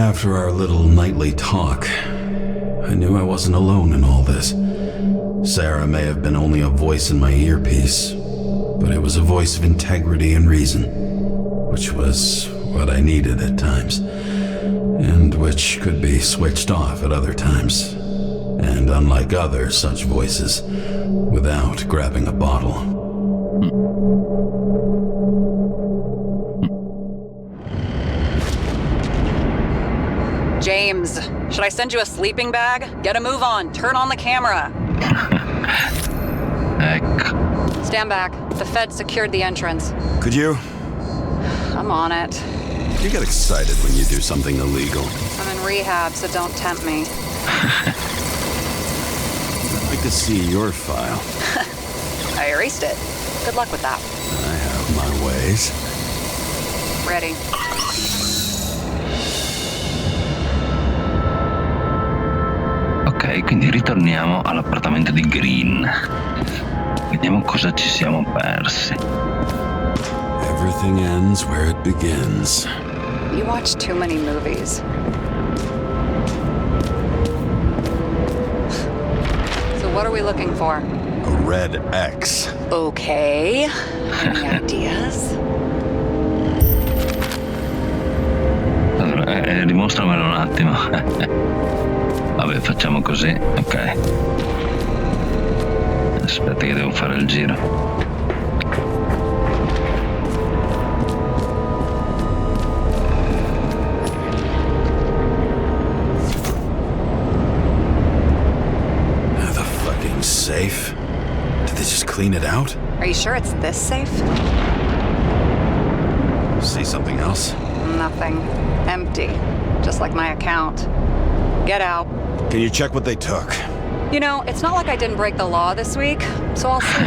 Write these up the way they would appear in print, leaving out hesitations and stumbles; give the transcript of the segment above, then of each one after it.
After our little nightly talk, I knew I wasn't alone in all this. Sara may have been only a voice in my earpiece, but it was a voice of integrity and reason, which was what I needed at times, and which could be switched off at other times, and unlike other such voices, without grabbing a bottle. James, should I send you a sleeping bag? Get a move on, turn on the camera. Ecco. Stand back, the Fed secured the entrance. Could you? I'm on it. You get excited when you do something illegal. I'm in rehab, so don't tempt me. I'd like to see your file. I erased it. Good luck with that. I have my ways. Ready. Ok, quindi ritorniamo all'appartamento di Green. Vediamo cosa ci siamo persi. Everything ends where it begins. You watch too many movies. So what are we looking for? A red X. Okay. Any ideas? Allora, dimostramelo un attimo. Vabbè, facciamo così, ok. Aspetta che devo fare il giro. The fucking safe? Did they just clean it out? Are you sure it's this safe? See something else? Nothing. Empty. Just like my account. Get out. Can you check what they took? You know, it's not like I didn't break the law this week, so I'll see.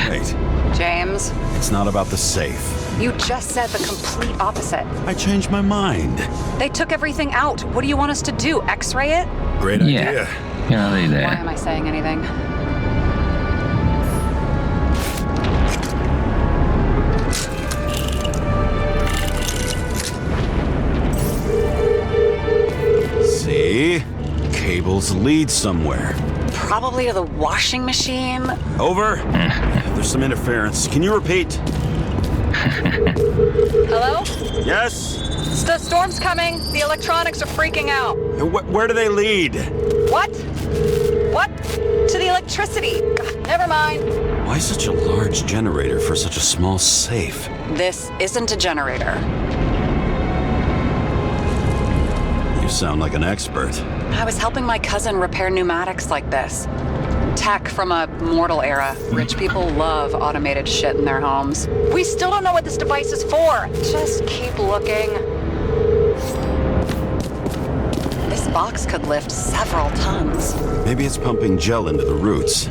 Wait, James, it's not about the safe. you just said the complete opposite. I changed my mind. They took everything out. What do you want us to do? X-ray it? Great idea. Grande idea. Why am I saying anything? See? Cables lead somewhere. Probably to the washing machine. Over? There's some interference. Can you repeat? Hello? Yes? The storm's coming. The electronics are freaking out. Where do they lead? What? What? To the electricity. God, never mind. Why such a large generator for such a small safe? This isn't a generator. You sound like an expert. I was helping my cousin repair pneumatics like this. Tech from a mortal era. Rich people love automated shit in their homes. We still don't know what this device is for. Just keep looking. This box could lift several tons. Maybe it's pumping gel into the roots.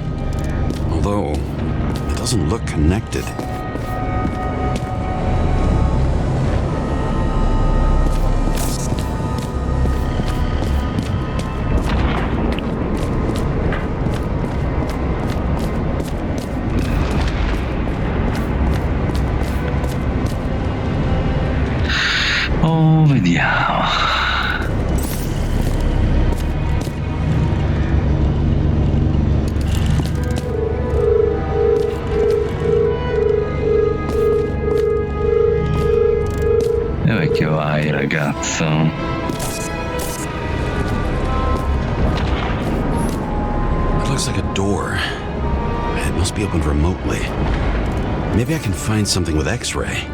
Although, it doesn't look connected. Oh, vediamo. Dove che vai, ragazzo? It looks like a door. It must be opened remotely. Maybe I can find something with X-ray.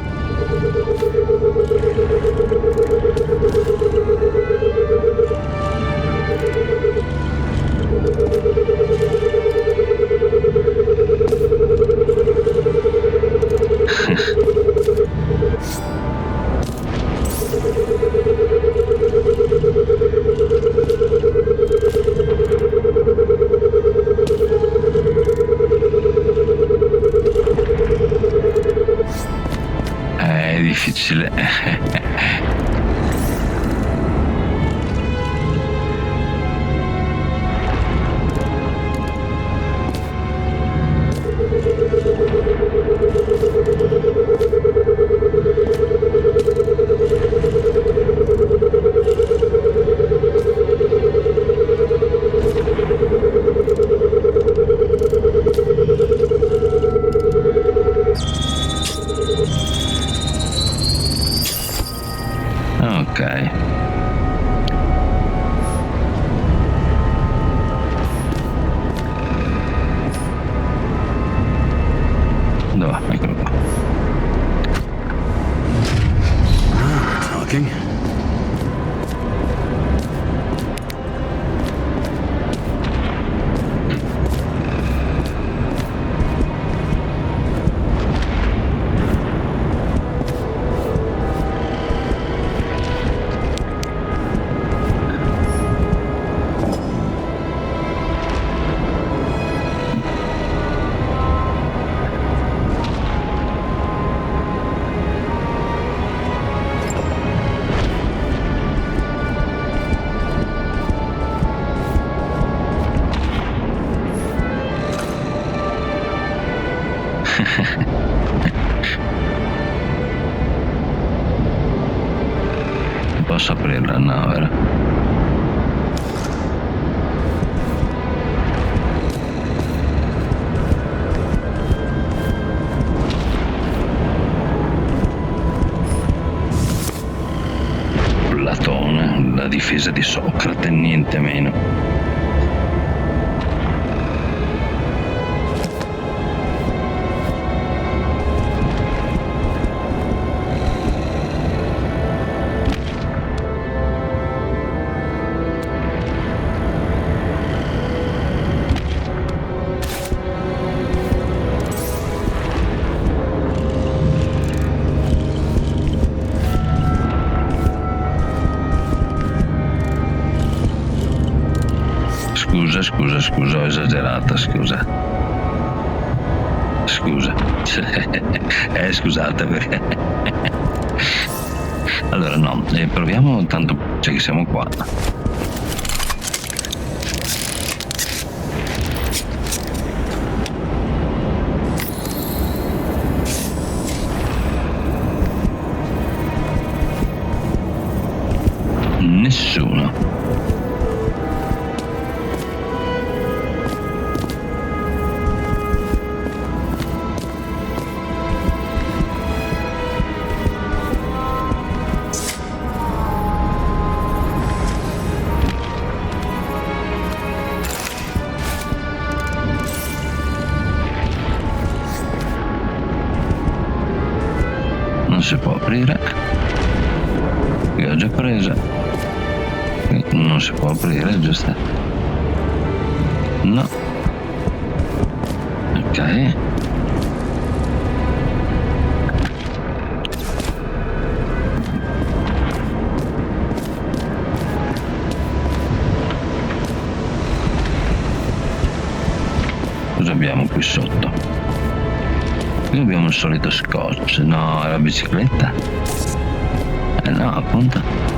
È difficile. talking? Posso aprirla? No, vero? Platone, la difesa di Socrate, niente meno. Scusa, ho esagerata, scusa. Scusate perché... Allora no, proviamo tanto, cioè che siamo qua. Nessuno. Non si può aprire, io ho già presa, non si può aprire, giusto? No. Ok. Cosa abbiamo qui sotto? Qui abbiamo il solito scotch. No, è la bicicletta? No, appunto.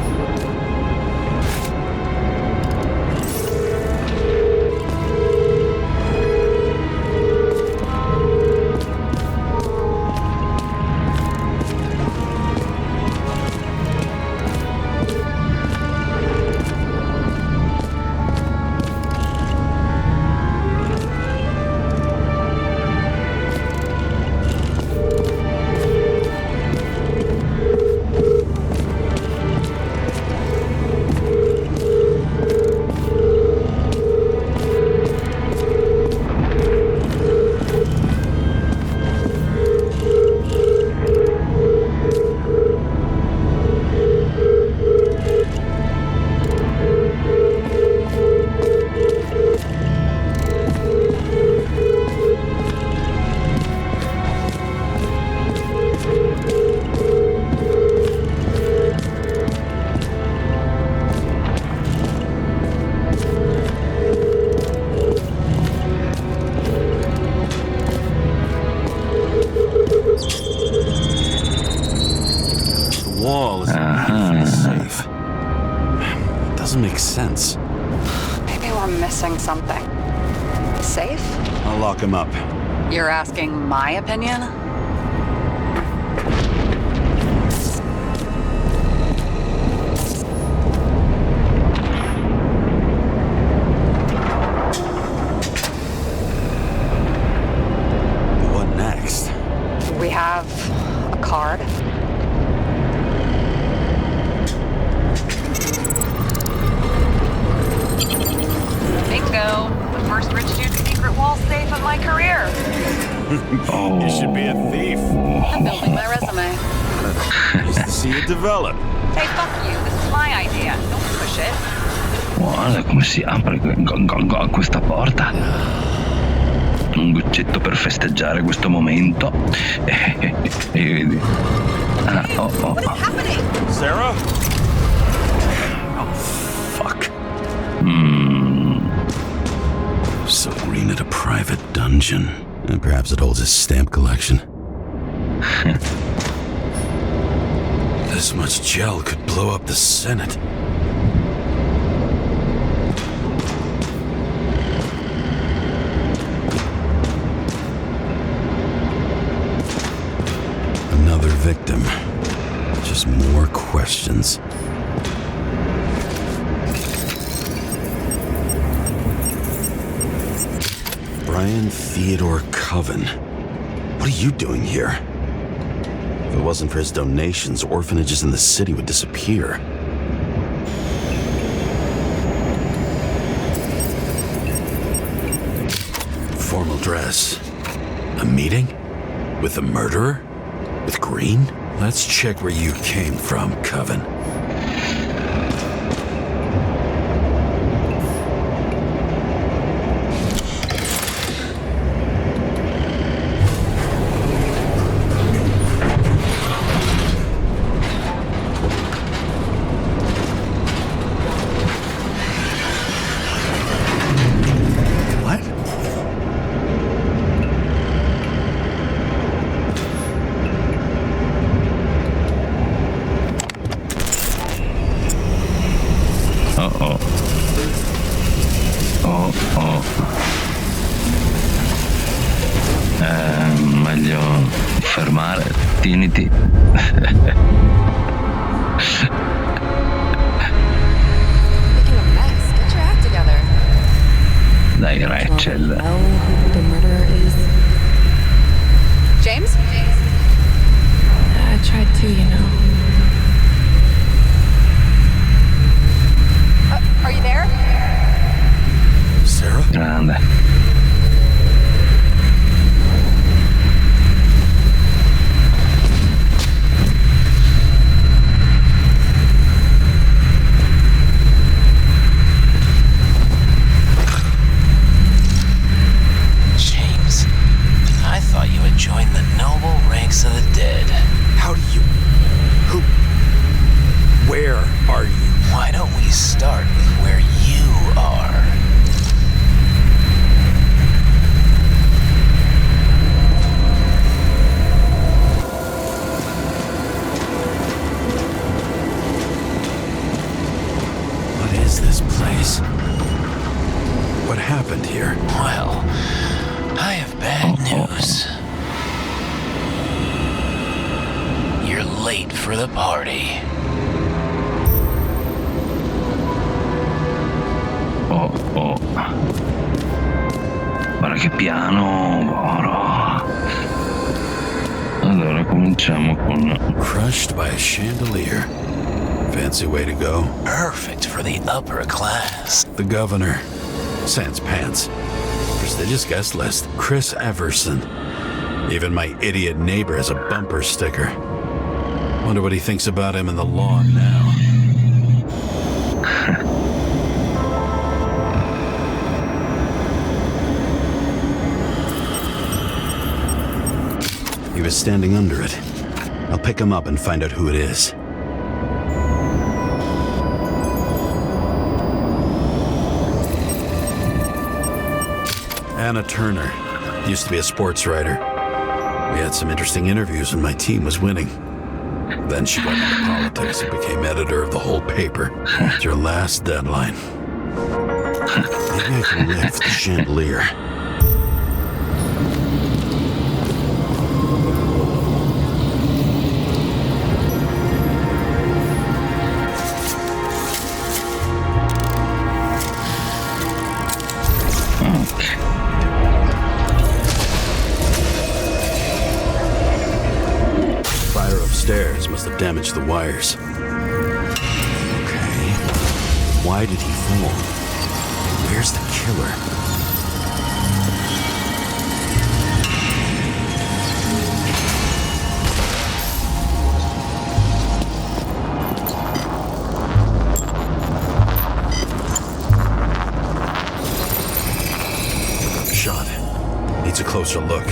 Doesn't make sense. Maybe we're missing something. Safe? I'll lock him up. You're asking my opinion? What next? We have a card. Bingo! The first rich dude's secret wall safe of my career. You should be a thief. I'm building my resume. Nice to see it develop. Hey, fuck you. This is my idea. Don't push it. Guarda come si apre questa porta. Un goccetto per festeggiare questo momento. E vedi. What is happening? Sarah? Oh, fuck. So green at a private dungeon. And perhaps it holds his stamp collection. This much gel could blow up the Senate. Another victim. Just more questions. Brian Theodore Coven. What are you doing here? If it wasn't for his donations, orphanages in the city would disappear. Formal dress. A meeting? With a murderer? With Green? Let's check where you came from, Coven. Meglio fermare, tieniti. Making a mess. Get your act together. Dai, Rachel. Know who the murderer is? James? I tried to, you know. Are you there? Sarah? Grande. James, I thought you had joined the noble ranks of the dead. How do you... Who... Where are you? Why don't we start with where you are? What is this place? What happened here? Well, I have bad news. You're late for the party. Oh. Guarda che piano, oro. Allora cominciamo con... Crushed by a chandelier. Fancy way to go. Perfect for the upper class. The governor. Sans pants. Prestigious guest list. Chris Everson. Even my idiot neighbor has a bumper sticker. Wonder what he thinks about him in the law now. He was standing under it. I'll pick him up and find out who it is. Anna Turner. Used to be a sports writer. We had some interesting interviews when my team was winning. Then she got into politics and became editor of the whole paper. It's your last deadline. Maybe I can lift the chandelier. Stairs must have damaged the wires. Okay. Why did he fall? Where's the killer? closer look.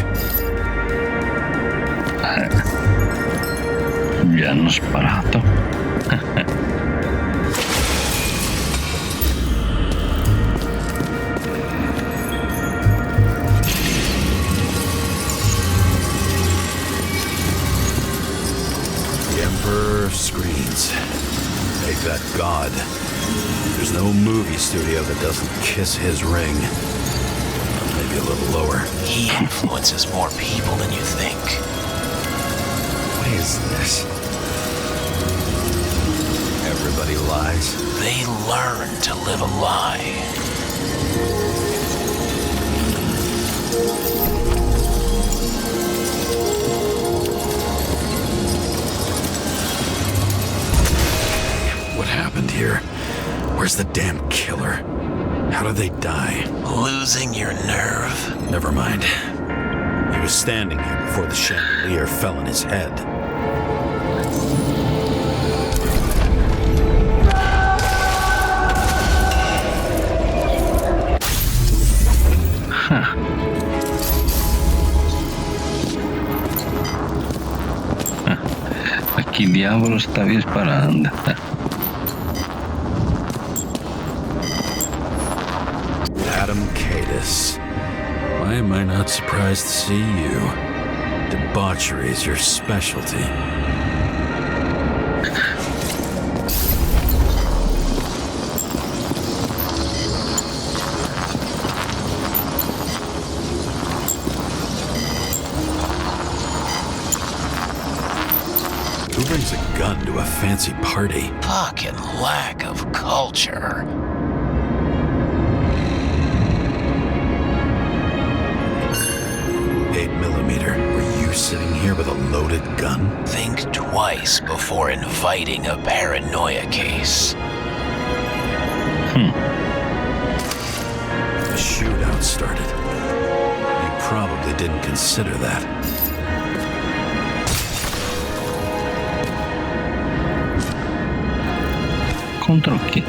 Gli hanno sparato. The Emperor screens. Make that God. There's no movie studio that doesn't kiss his ring. Maybe a little lower. He influences more people than you think. What is this? Everybody lies. They learn to live a lie. What happened here? Where's the damn killer? How did they die? Losing your nerve? Never mind. He was standing here before the chandelier fell on his head. A chi diavolo stavi sparando? Why am I not surprised to see you? Debauchery is your specialty. Who brings a gun to a fancy party? Fucking lack of culture. Were you sitting here with a loaded gun? Think twice before inviting a paranoia case. A shootout started. You probably didn't consider that. Contro chi?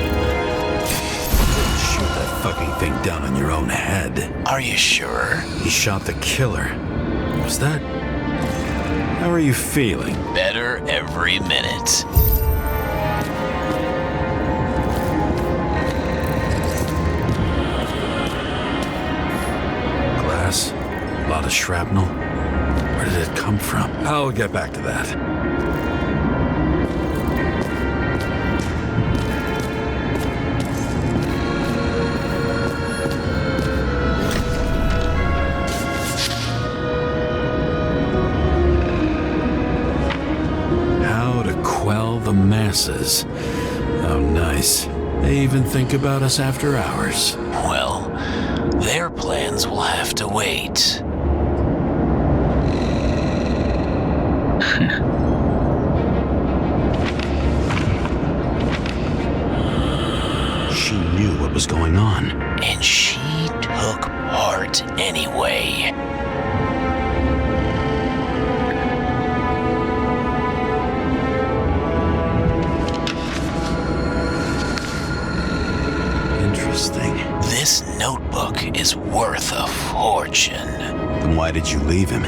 Shoot that fucking thing down on your own head. Are you sure? He shot the killer. Was that... How are you feeling? Better every minute. Glass? A lot of shrapnel? Where did it come from? I'll get back to that. The masses. Oh, nice. They even think about us after hours. Well, their plans will have to wait. She knew what was going on. And she took part anyway. This notebook is worth a fortune. Then why did you leave him?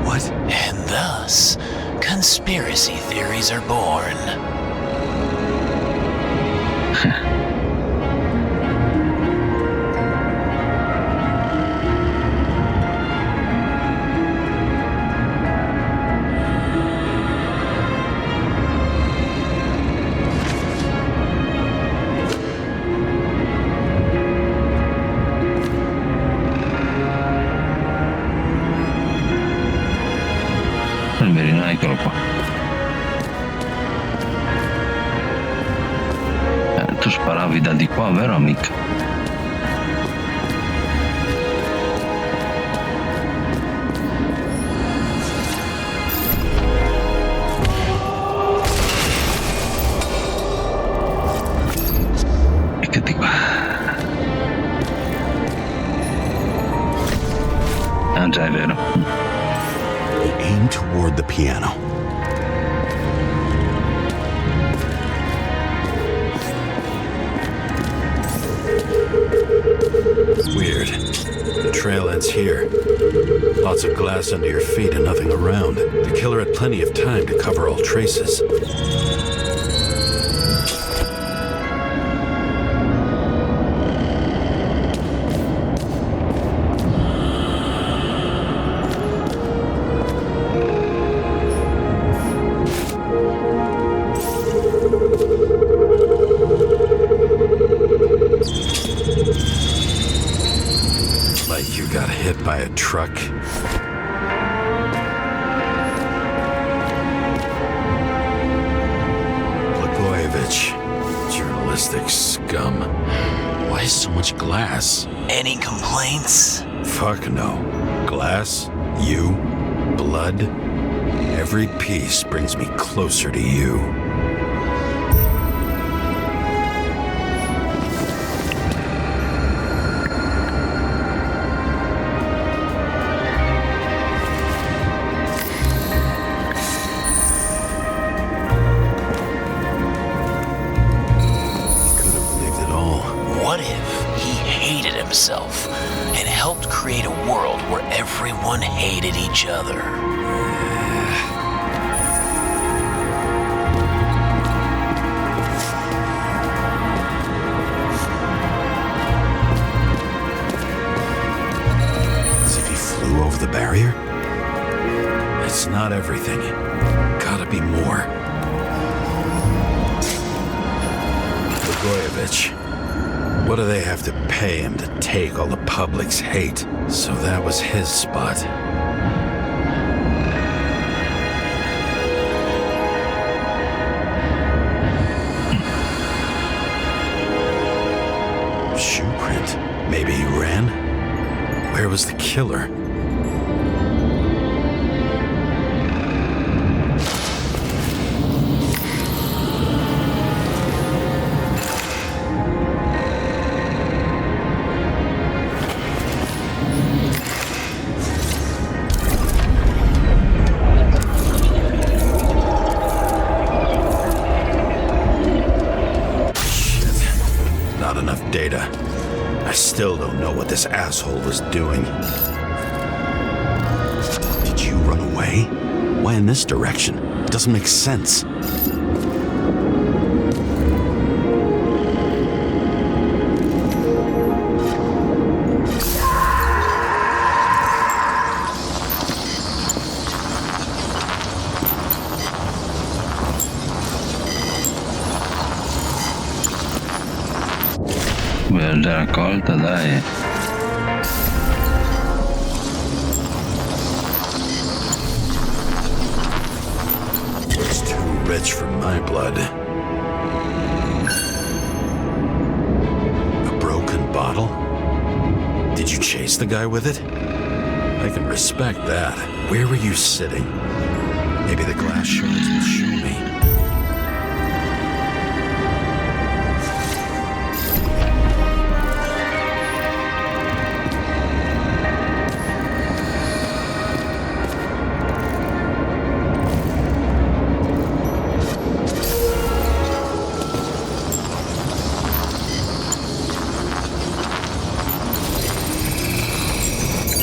What? And thus, conspiracy theories are born. Eccolo qua. Tu sparavi da di qua, vero amica? Eccoti qua. piano. Weird. The trail ends here. Lots of glass under your feet and nothing around. The killer had plenty of time to cover all traces. Like you got hit by a truck. Journalistic scum. Why so much glass? Any complaints? Fuck no. Glass, you, blood. Every piece brings me closer to you. What if he hated himself and helped create a world where everyone hated each other? As if he flew over the barrier? It's not everything. Gotta be more. Blagojevich. What do they have to pay him to take all the public's hate? So that was his spot. Shoe print. Maybe he ran? Where was the killer? Data. I still don't know what this asshole was doing. Did you run away? Why in this direction? It doesn't make sense. Già raccolta, dai. It's too rich for my blood. A broken bottle? Did you chase the guy with it? I can respect that. Where were you sitting? Maybe the glass shards will show me.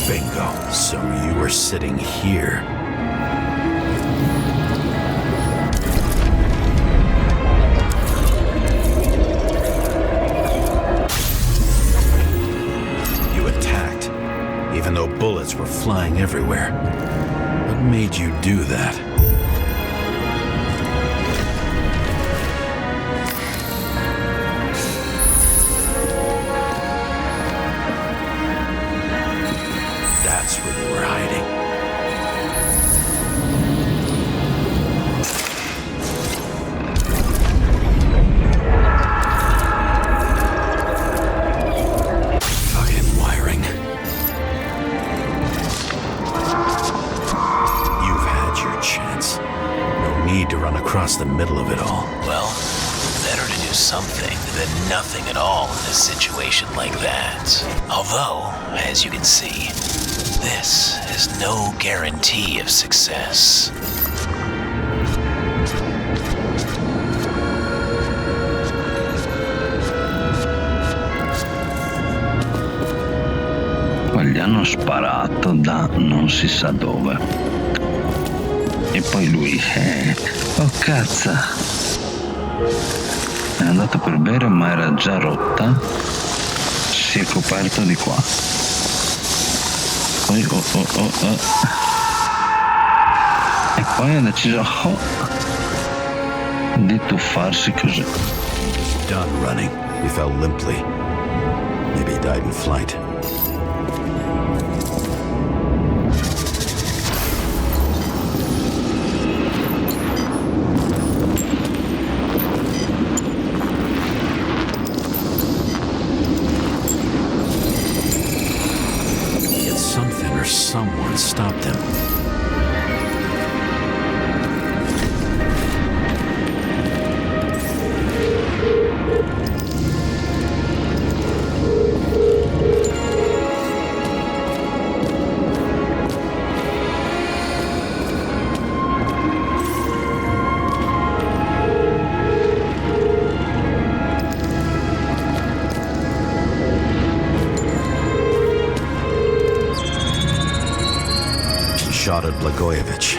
Bingo. So you were sitting here. You attacked, even though bullets were flying everywhere. What made you do that? That's where you were hiding. Fucking wiring. You've had your chance. No need to run across the middle of it all. Well, better to do something than nothing at all in a situation like that. Although, as you can see, this is no guarantee of success. hanno sparato da non si sa dove. E poi lui, oh cazzo, è andato per bere ma era già rotta, si è coperto di qua. Poi e poi ha deciso di tuffarsi così. Done running. He fell limply. Maybe he died in flight. Yet something or someone stopped him. Shot at Blagojevich.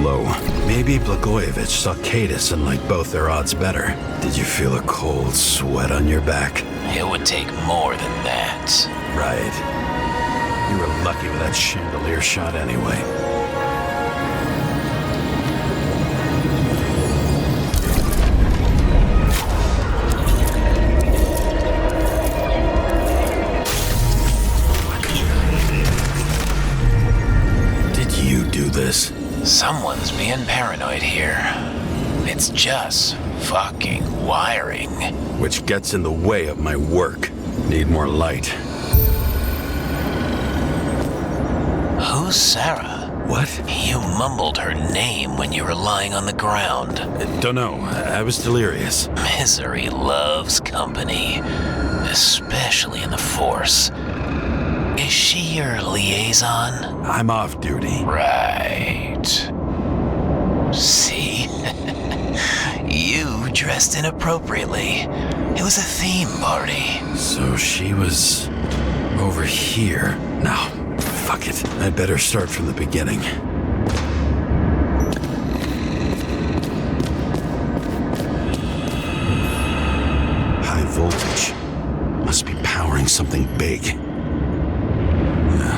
Low. Maybe Blagojevich saw Kadis and liked both their odds better. Did you feel a cold sweat on your back? It would take more than that. Right. You were lucky with that chandelier shot anyway. This. Someone's being paranoid here. It's just fucking wiring. Which gets in the way of my work. Need more light. Who's Sara? What? You mumbled her name when you were lying on the ground. Don't know. I was delirious. Misery loves company, especially in the Force. Is she your liaison? I'm off duty. Right. See? You dressed inappropriately. It was a theme party. So she was over here. Now, fuck it. I'd better start from the beginning. High voltage. Must be powering something big.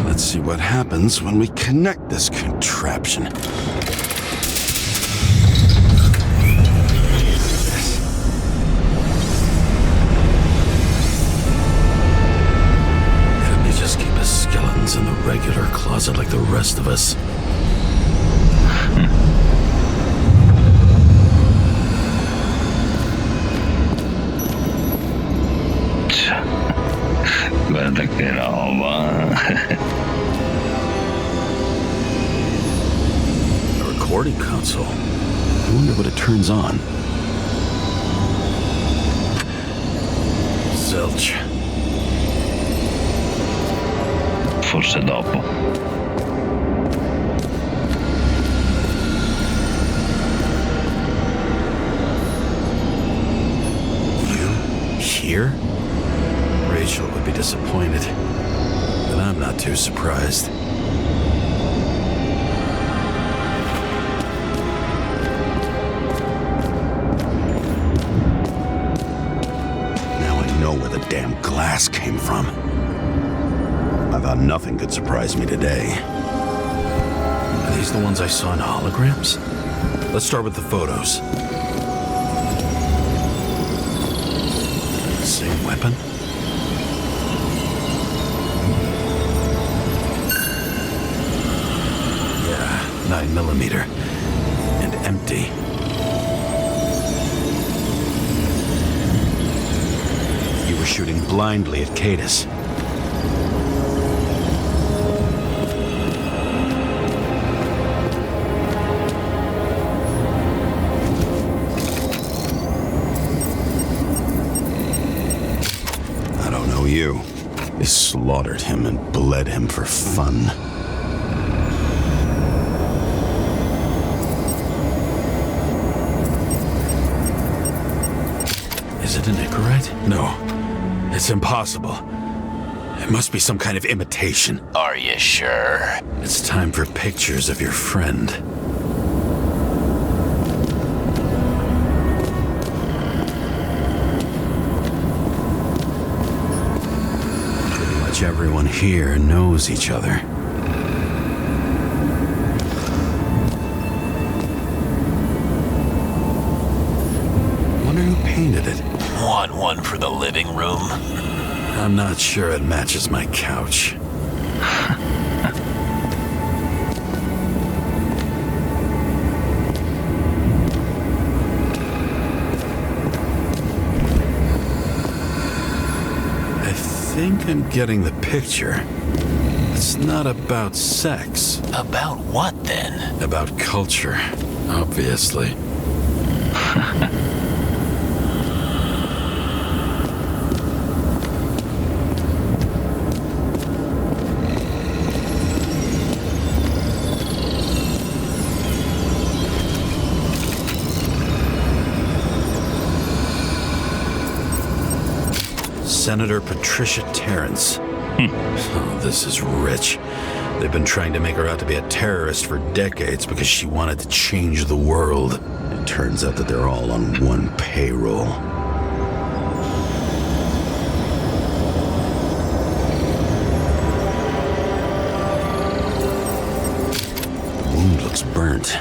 Let's see what happens when we connect this contraption. Couldn't he just keep his skeletons in the regular closet like the rest of us? Guarda che roba. A recording console. I wonder what it turns on. Zilch. Forse dopo. You here? Rachel would be disappointed, but I'm not too surprised. Now I know where the damn glass came from. I thought nothing could surprise me today. Are these the ones I saw in holograms? Let's start with the photos. Same weapon? Yeah, 9mm. And empty. You were shooting blindly at Kadis. You. They slaughtered him and bled him for fun. Is it an Icarite? No, it's impossible. Must be some kind of imitation. Are you sure? It's time for pictures of your friend. Pretty much everyone here knows each other. Wonder who painted it. Want one for the living room? I'm not sure it matches my couch. I think I'm getting the picture. It's not about sex. About what then? About culture, obviously. Senator Patricia Terrence. Oh, this is rich. They've been trying to make her out to be a terrorist for decades because she wanted to change the world. It turns out that they're all on one payroll. The wound looks burnt.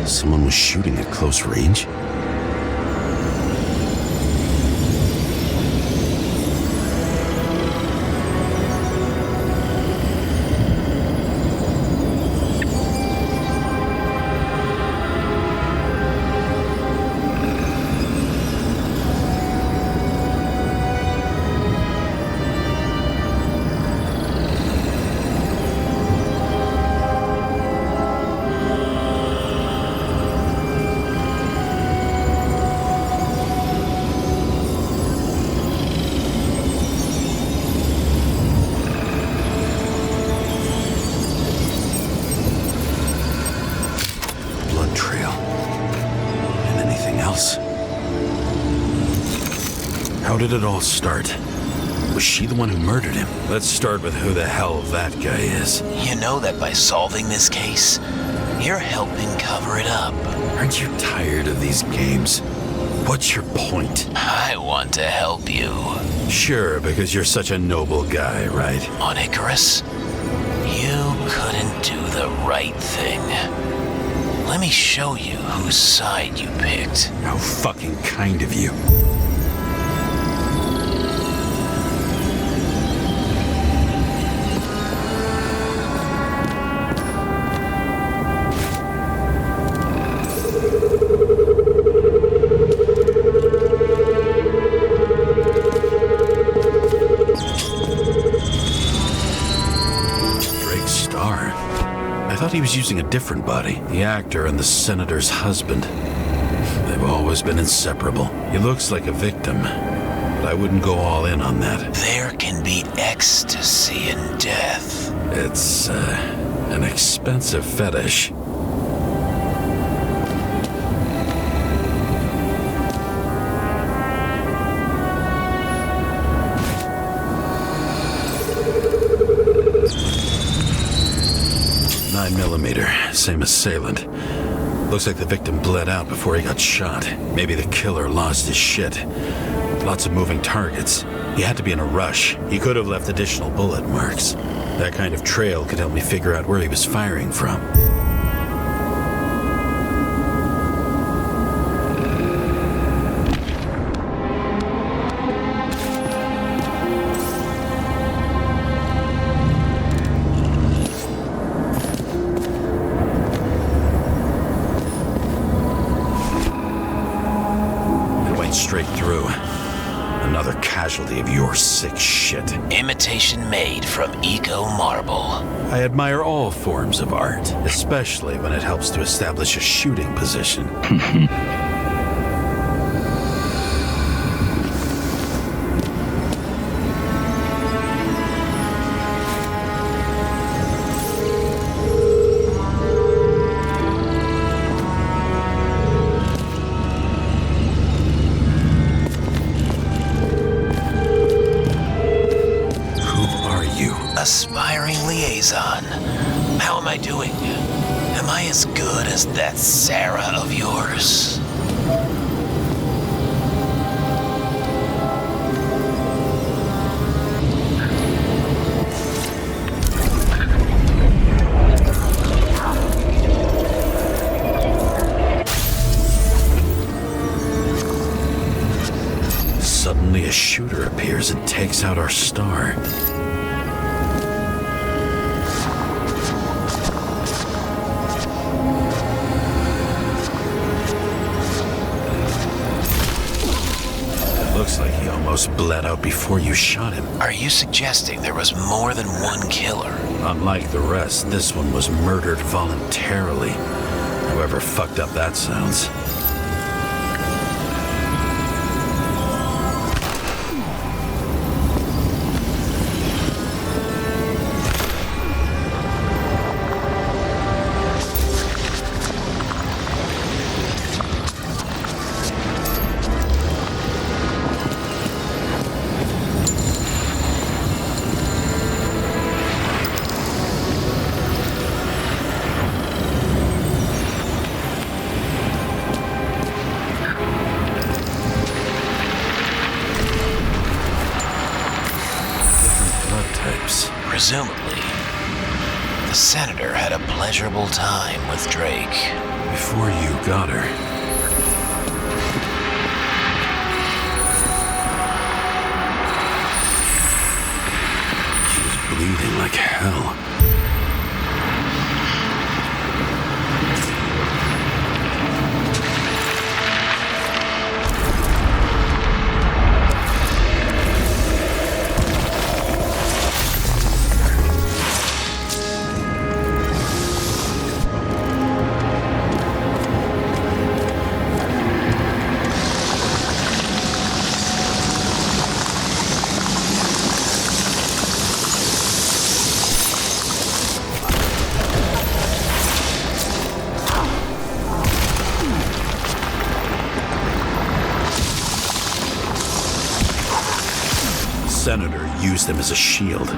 Someone was shooting at close range? How did it all start? Was she the one who murdered him? Let's start with who the hell that guy is. You know that by solving this case, you're helping cover it up. Aren't you tired of these games? What's your point? I want to help you. Sure, because you're such a noble guy, right? On Icarus, you couldn't do the right thing. Let me show you whose side you picked. How fucking kind of you. He was using a different body. The actor and the senator's husband. They've always been inseparable. He looks like a victim, but I wouldn't go all in on that. There can be ecstasy in death. It's, an expensive fetish. Same assailant. Looks like the victim bled out before he got shot. Maybe the killer lost his shit. Lots of moving targets. He had to be in a rush. He could have left additional bullet marks. That kind of trail could help me figure out where he was firing from. Straight through. Another casualty of your sick shit. Imitation made from eco marble. I admire all forms of art, especially when it helps to establish a shooting position. liaison. How am I doing? Am I as good as that Sara of yours? Suddenly a shooter appears and takes out our star. It looks like he almost bled out before you shot him. Are you suggesting there was more than one killer? Unlike the rest, this one was murdered voluntarily. However fucked up that sounds. Presumably, the senator had a pleasurable time with Drake. Before you got her. She was bleeding like hell. Senator used them as a shield.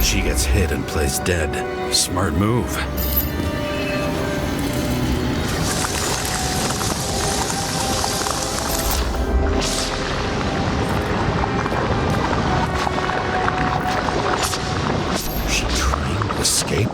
She gets hit and plays dead. Smart move. Is she trying to escape?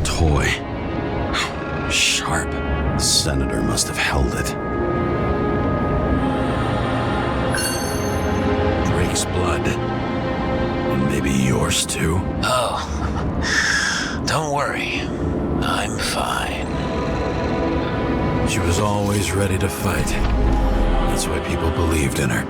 Toy. Sharp. The senator must have held it. Drake's blood. And maybe yours too? Oh, don't worry. I'm fine. She was always ready to fight. That's why people believed in her.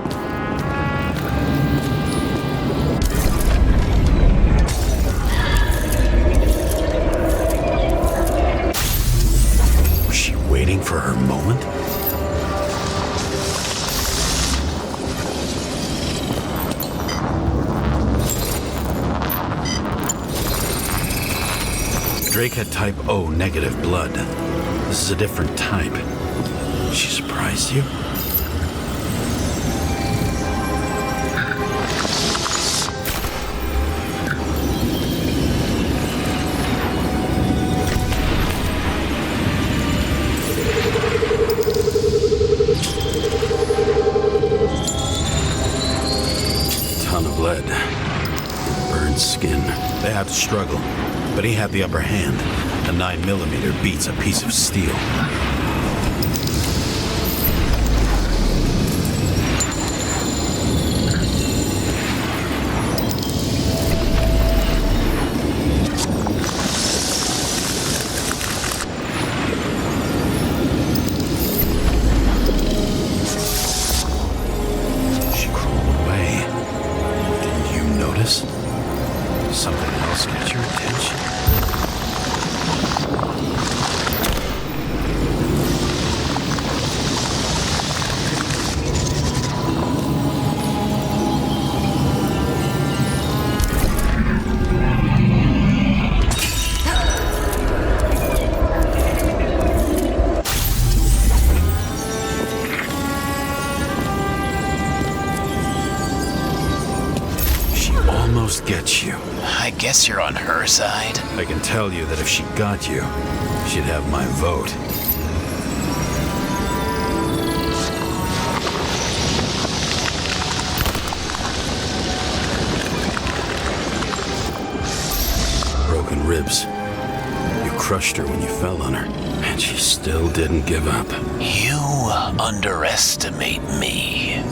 Waiting for her moment? Drake had type O negative blood. This is a different type. She surprised you? Blood. Burned skin. They had to struggle, but he had the upper hand. A 9mm beats a piece of steel. almost get you. I guess you're on her side. I can tell you that if she got you, she'd have my vote. Broken ribs. You crushed her when you fell on her, and she still didn't give up. You underestimate me.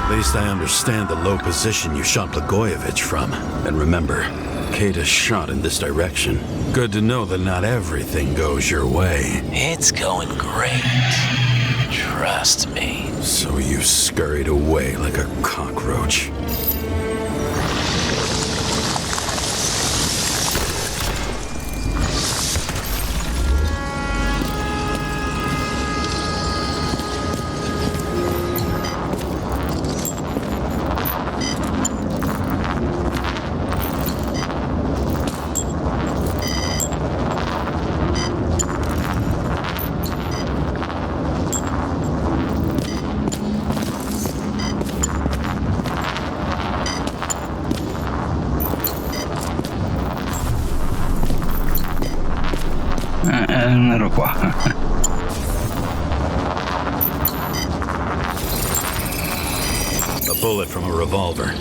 At least I understand the low position you shot Blagojevich from. And remember, Kata's shot in this direction. Good to know that not everything goes your way. It's going great. Trust me. So you scurried away like a cockroach. Non ero qua. A bullet from a revolver.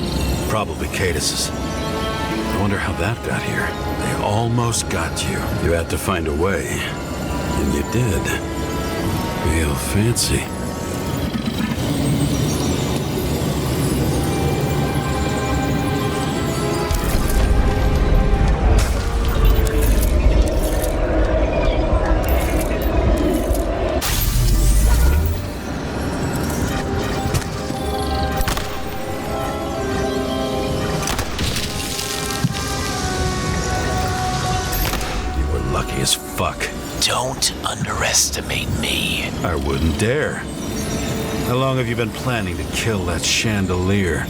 Probably Katis's. I wonder how that got here. They almost got you. You had to find a way. And you did. Real fancy. As fuck. Don't underestimate me. I wouldn't dare. How long have you been planning to kill that chandelier?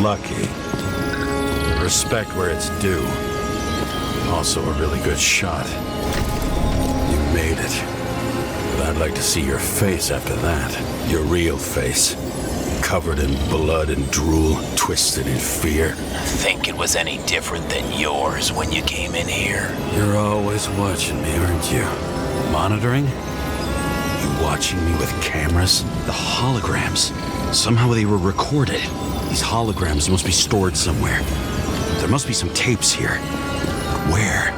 Lucky. Respect where it's due. Also a really good shot. You made it. But I'd like to see your face after that. Your real face. Covered in blood and drool, twisted in fear. Think it was any different than yours when you came in here? You're always watching me, aren't you? Monitoring? You watching me with cameras? The holograms. Somehow they were recorded. These holograms must be stored somewhere. There must be some tapes here. Where?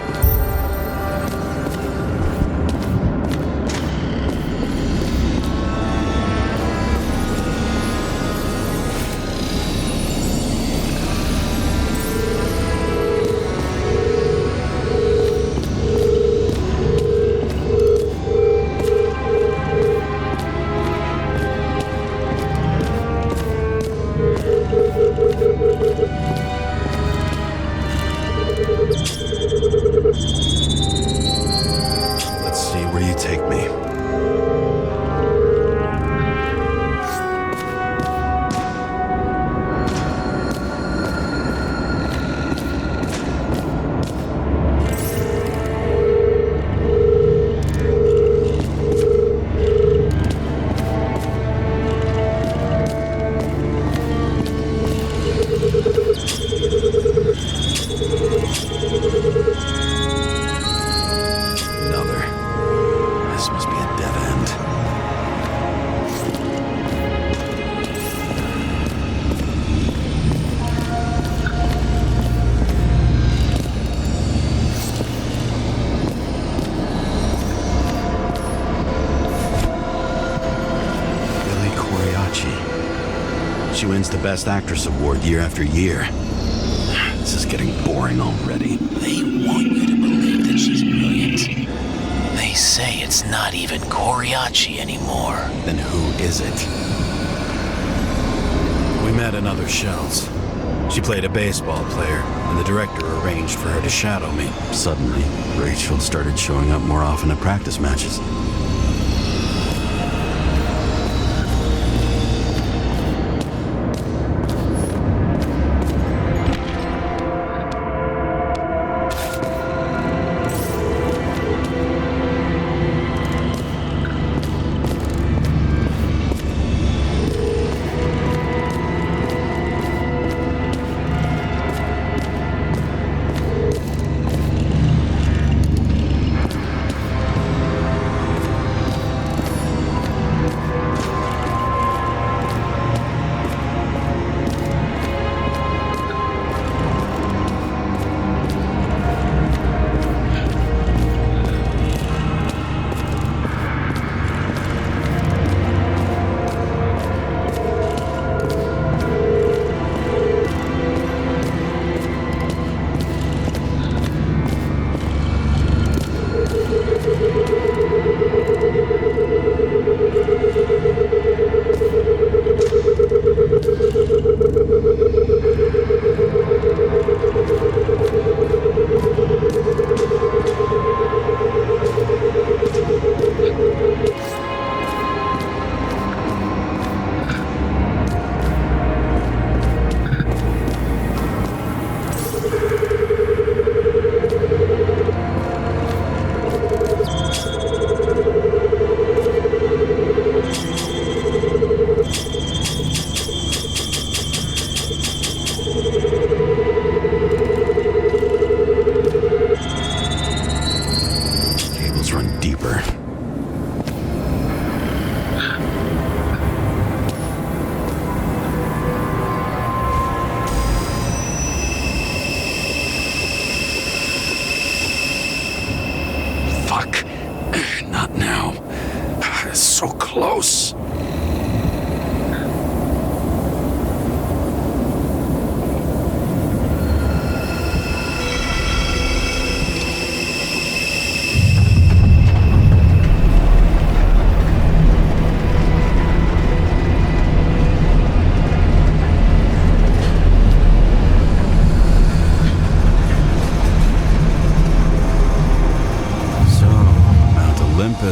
Let's see where you take me. This must be a dead end. She wins the Best Actress award year after year. This is getting boring already. They want you to believe that she's brilliant. They say it's not even Corriacci anymore. Then who is it? We met in other shells. She played a baseball player, and the director arranged for her to shadow me. Suddenly, Rachel started showing up more often at practice matches.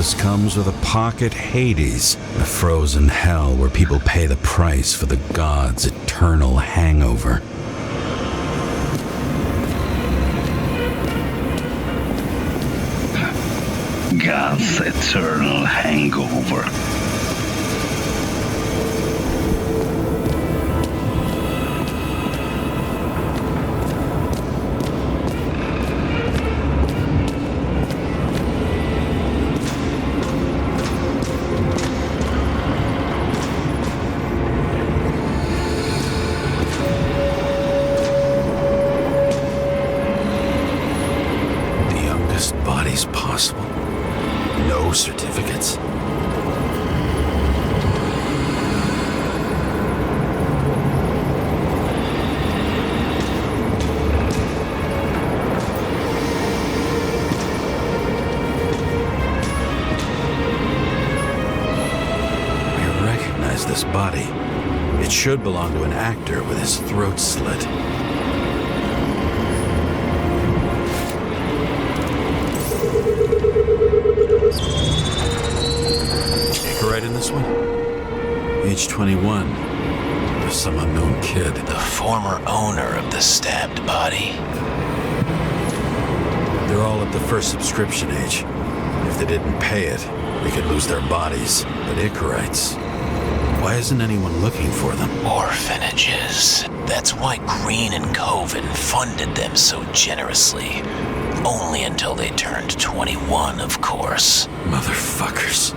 this comes with a pocket Hades, a frozen hell where people pay the price for the gods' eternal hangover. God's eternal hangover. Bodies possible. No certificates. I recognize this body. It should belong to an actor with his throat slit. Right in this one? Age 21. There's some unknown kid. The former owner of the stabbed body. They're all at the first subscription age. If they didn't pay it, they could lose their bodies. But Icarites, why isn't anyone looking for them? Orphanages. That's why Green and Coven funded them so generously. Only until they turned 21, of course. Motherfuckers.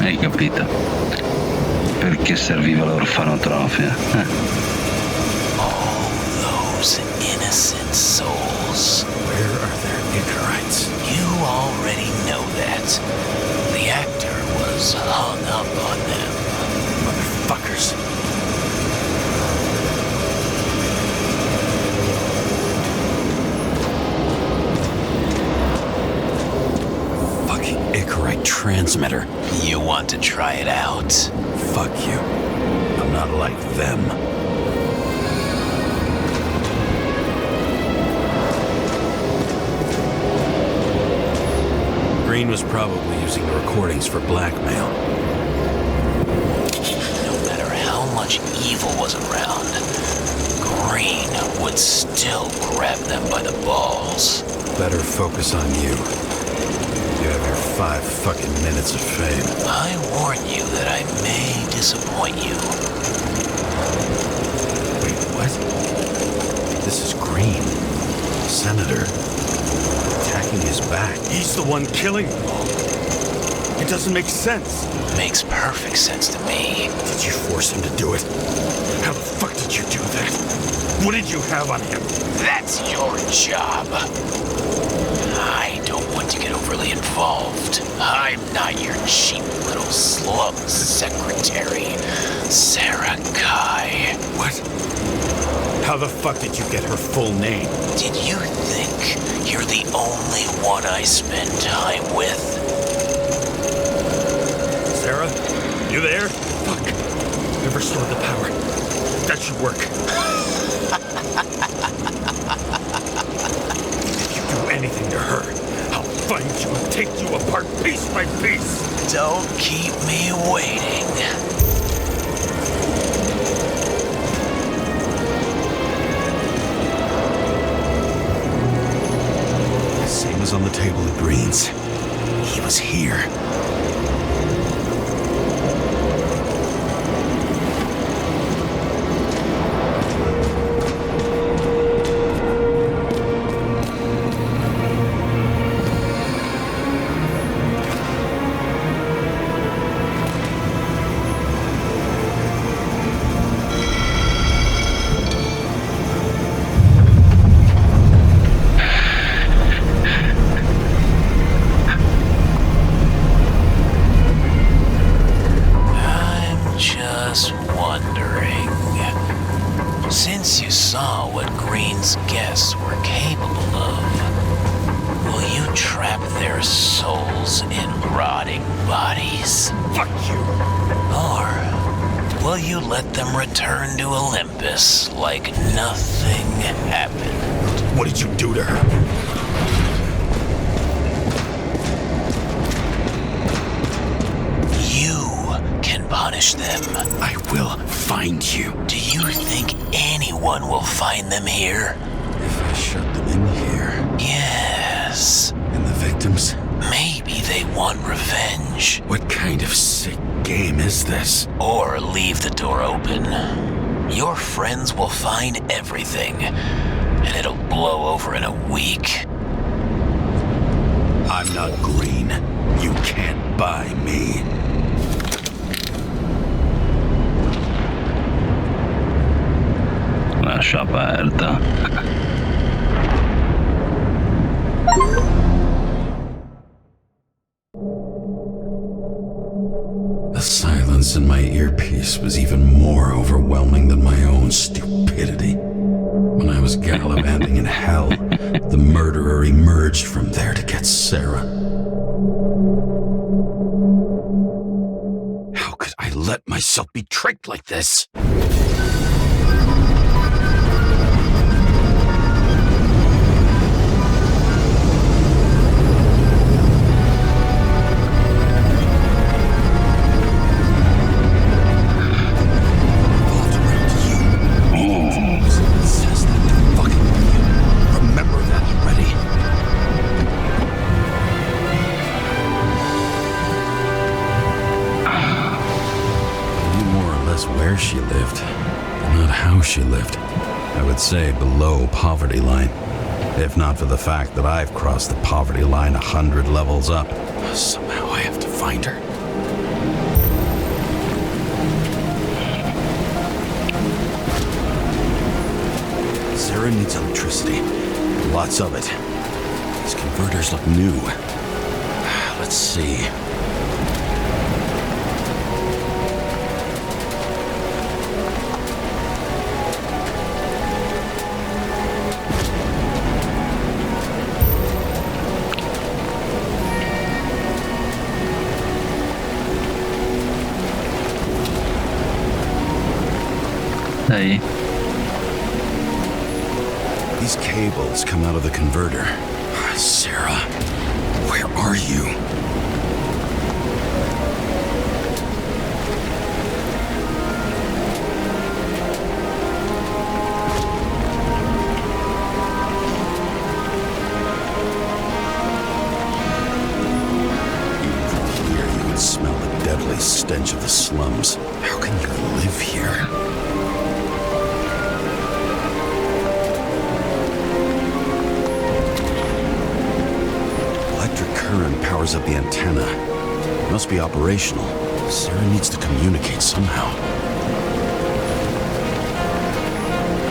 Hai capito? Perché serviva l'orfanotrofia? All those innocent souls. Where are their Icarites? You already know that. The actor was hung up on them. Motherfuckers. Fucking Icarite transmitter. You want to try it out? Fuck you. I'm not like them. Green was probably using the recordings for blackmail. No matter how much evil was around, Green would still grab them by the balls. Better focus on you. You have your 5 fucking minutes of fame. I warn you that I may disappoint you. Wait, what? This is Green. Senator. Attacking his back. He's the one killing them all. It doesn't make sense. Makes perfect sense to me. Did you force him to do it? How the fuck did you do that? What did you have on him? That's your job. I don't want to get overly involved. I'm not your cheap little slum secretary, Sara Kai. What? How the fuck did you get her full name? Did you think you're the only one I spend time with? Sara? You there? Fuck. I've restored the power. That should work. If you do anything to her, I'll find you and take you apart piece by piece. Don't keep me waiting. Same as on the table at Green's. He was here. Since you saw what Green's guests were capable of, will you trap their souls in rotting bodies? Fuck you. Or will you let them return to Olympus like nothing happened? What did you do to her? You can punish them. I will find you. Do you think anyone will find them here? If I shut them in here. Yes. And the victims? Maybe they want revenge. What kind of sick game is this? Or leave the door open. Your friends will find everything, and it'll blow over in a week. I'm not green. You can't buy me. Lascia aperta. The silence in my earpiece was even more overwhelming than my own stupidity. When I was gallivanting in hell, the murderer emerged from there to get Sara. How could I let myself be tricked like this? Where she lived, not how she lived. I would say below poverty line, if not for the fact that I've crossed the poverty line 100 levels up. Somehow I have to find her. Sara needs electricity, lots of it. These converters look new. Let's see. Hey. These cables come out of the converter. Sara, where are you? Even from here, you can smell the deadly stench of the slums. How can you live here? Current powers up the antenna. It must be operational. Sara needs to communicate somehow.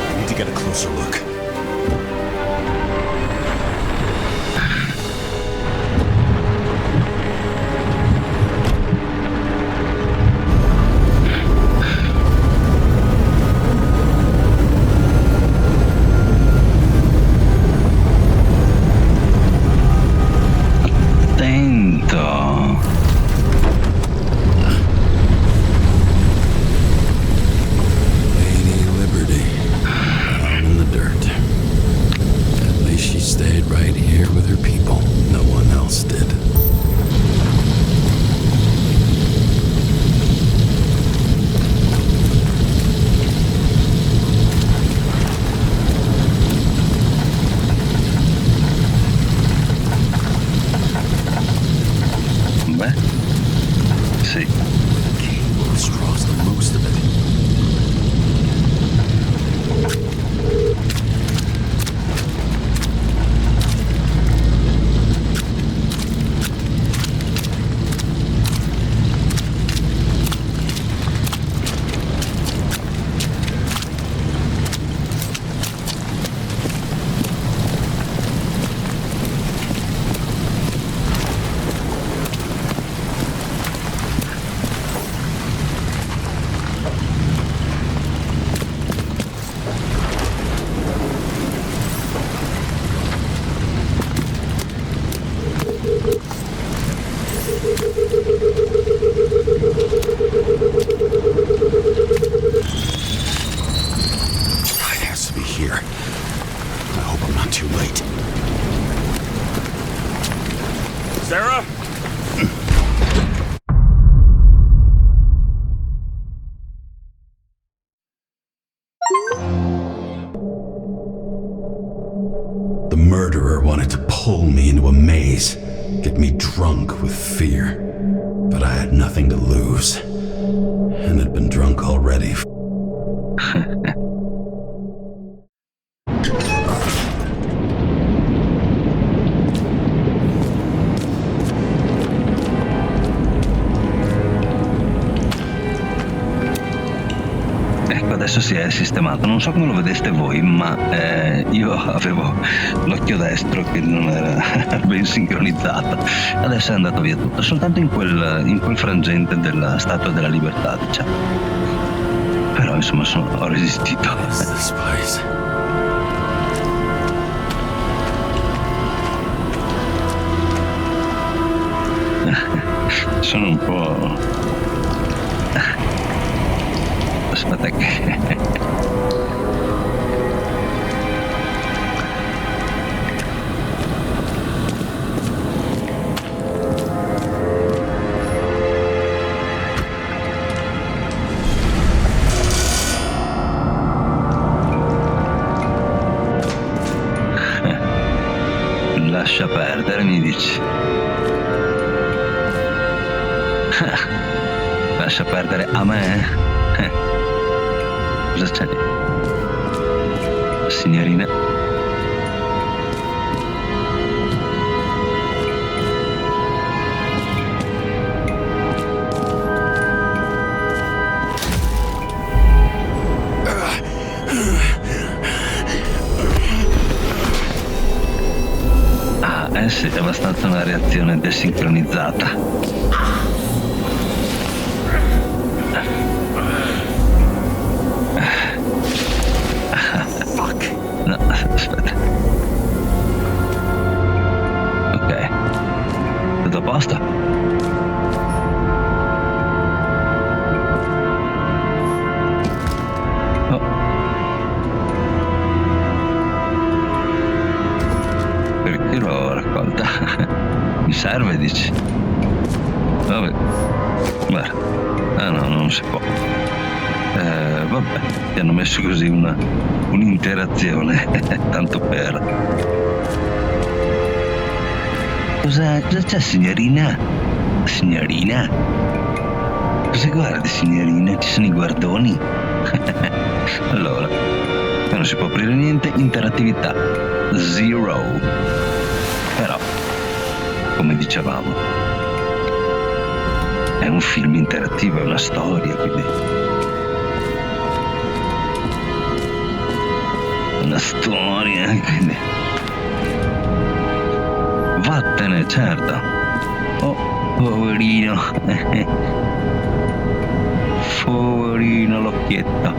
I need to get a closer look. Lady Liberty, down in the dirt. Sarah? The murderer wanted to pull me into a maze, get me drunk with fear. But I had nothing to lose, and had been drunk already. Adesso si è sistemato, non so come lo vedeste voi, ma io avevo l'occhio destro che non era ben sincronizzato. Adesso è andato via tutto, soltanto in quel frangente della Statua della Libertà, diciamo. Però insomma ho resistito. Sono un po'... Aspetta che... Lascia perdere, mi dici. Lascia perdere a me? Cosa c'è? Signorina? Ah, sì, è abbastanza una reazione desincronizzata. Aspetta. Ok. Tutto a posto? Oh. Perché l'ho raccolta? Mi serve, dici? Vabbè. Guarda. Ah no, non si può. Vabbè, ti hanno messo così un'interazione, tanto per... Cosa c'è, signorina? Signorina? Cosa guardi, signorina? Ci sono i guardoni? Allora, non si può aprire niente, interattività zero. Però, come dicevamo, è un film interattivo, è una storia, quindi... Una storia, quindi... Vattene, certo. Oh, poverino. Poverino l'occhietto.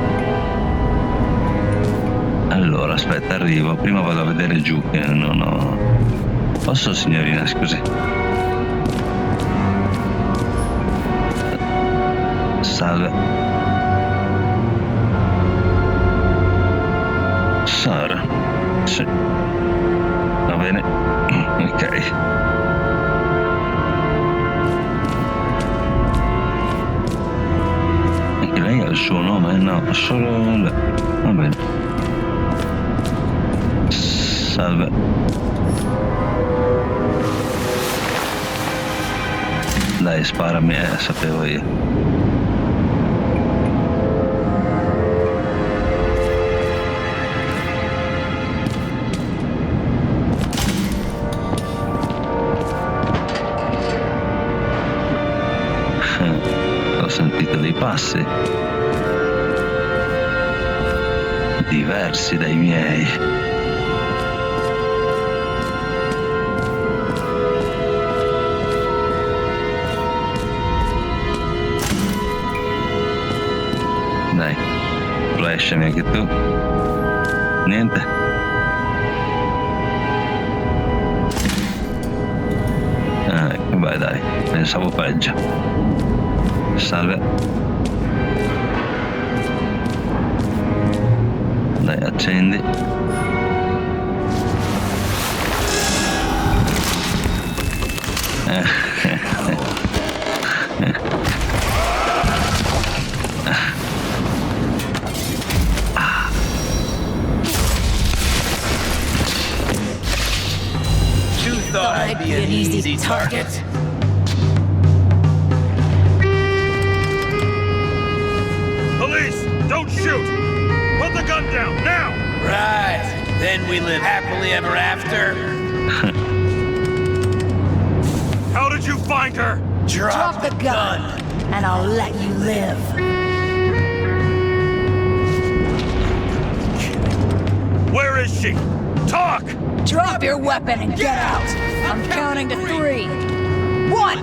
Allora, aspetta, arrivo. Prima vado a vedere giù, che non ho... Posso, signorina, scusi? Salve. Sara? Sì. Va bene. Ok. Anche lei ha il suo nome? No, solo lei. Va bene. Salve. Dai, sparami, sapevo io. Ho sentito dei passi diversi dai miei. Dai, flashami anche tu. Niente. Beh, dai, pensavo peggio. Salve. Dai, accendi. You thought I'd be an easy target? Police, don't shoot! Put the gun down, now! Right. Then we live happily ever after. How did you find her? Drop the gun. and I'll let you live. Where is she? Talk! Drop your weapon and get out. I'm counting to 3. 1,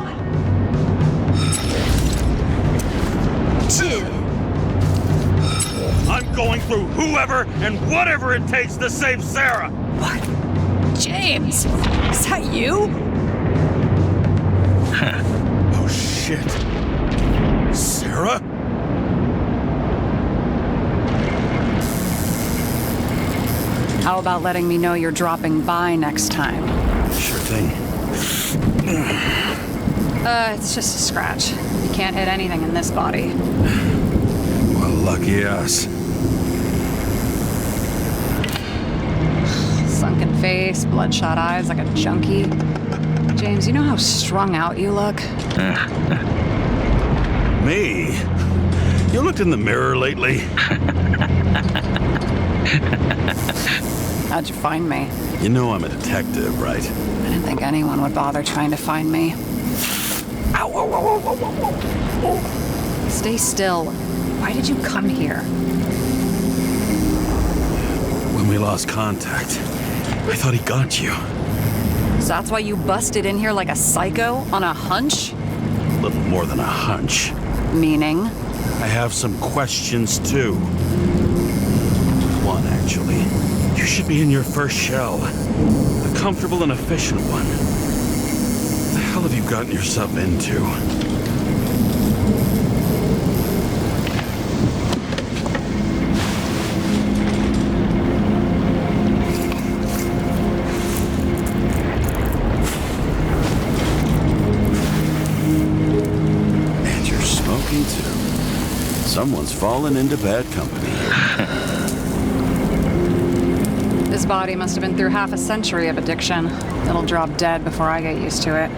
2. I'm going through whoever and whatever it takes to save Sara! What? James, is that you? Oh shit. Sara? How about letting me know you're dropping by next time? Sure thing. It's just a scratch. You can't hit anything in this body. Well, lucky us. Sunken face, bloodshot eyes like a junkie. James, you know how strung out you look? Me? You looked in the mirror lately? How'd you find me? You know I'm a detective, right? I didn't think anyone would bother trying to find me. Ow, ow, ow, ow, ow, ow. Stay still. Why did you come here? When we lost contact, I thought he got you. So that's why you busted in here like a psycho on a hunch? A little more than a hunch. Meaning? I have some questions, too. One, actually. You should be in your first shell. A comfortable and efficient one. What the hell have you gotten yourself into? And you're smoking, too. Someone's fallen into bad company. This body must have been through half a century of addiction. It'll drop dead before I get used to it.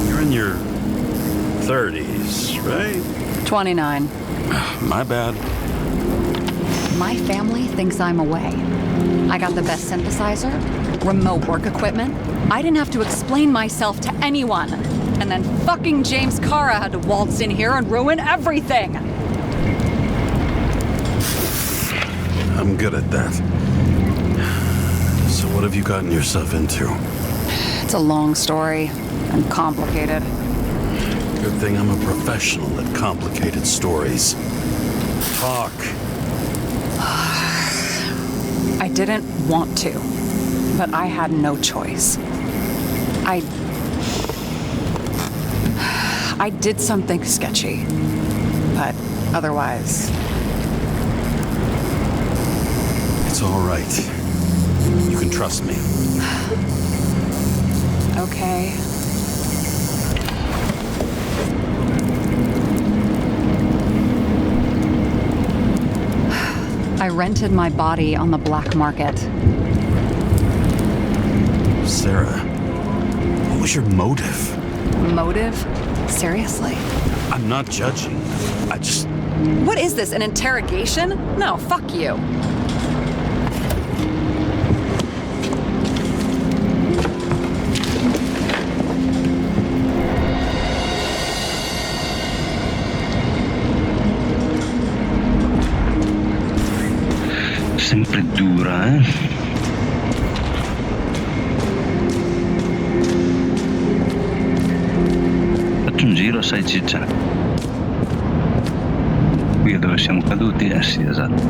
You're in your 30s, right? 29. My bad. My family thinks I'm away. I got the best synthesizer, remote work equipment. I didn't have to explain myself to anyone. And then fucking James Cara had to waltz in here and ruin everything. I'm good at that. So what have you gotten yourself into? It's a long story and complicated. Good thing I'm a professional at complicated stories. Talk. I didn't want to, but I had no choice. I did something sketchy, but otherwise... It's all right. You can trust me. Okay. I rented my body on the black market. Sara, what was your motive? Motive? Seriously? I'm not judging. I just... What is this, an interrogation? No, fuck you. Sempre dura, eh? Faccio un giro, sai ciccia. Qui è dove siamo caduti? Eh sì, esatto.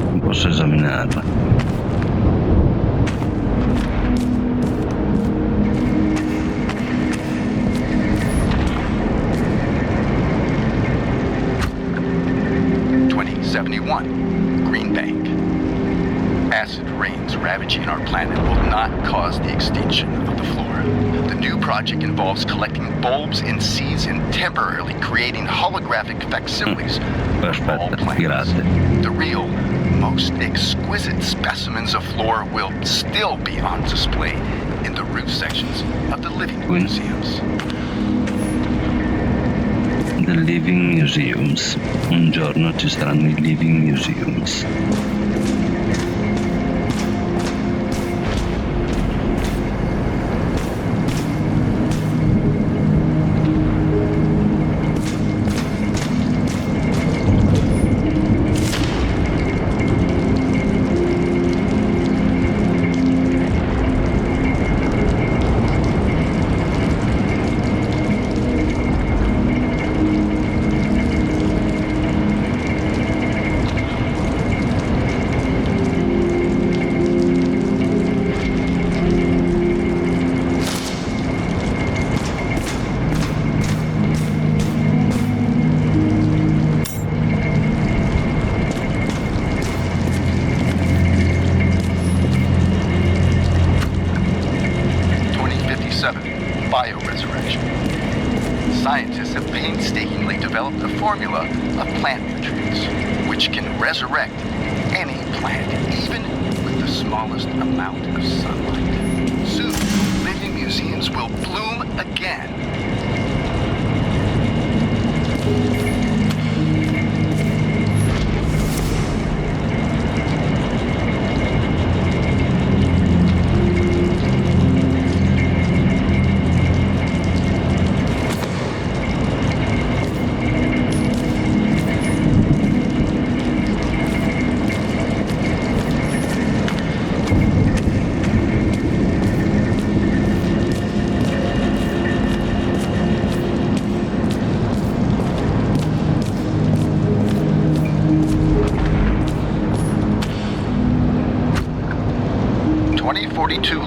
Non posso esaminarla. 71, Green Bank. Acid rains ravaging our planet will not cause the extinction of the flora. The new project involves collecting bulbs and seeds and temporarily creating holographic facsimiles of all Perfetto, plants. grazie. The real, most exquisite specimens of flora will still be on display in the roof sections of the living museums. The Living Museums. Un giorno ci saranno i Living Museums. Bioresurrection. Scientists have painstakingly developed a formula of plant nutrients, which can resurrect any plant, even with the smallest amount of sunlight. Soon, living museums will bloom again.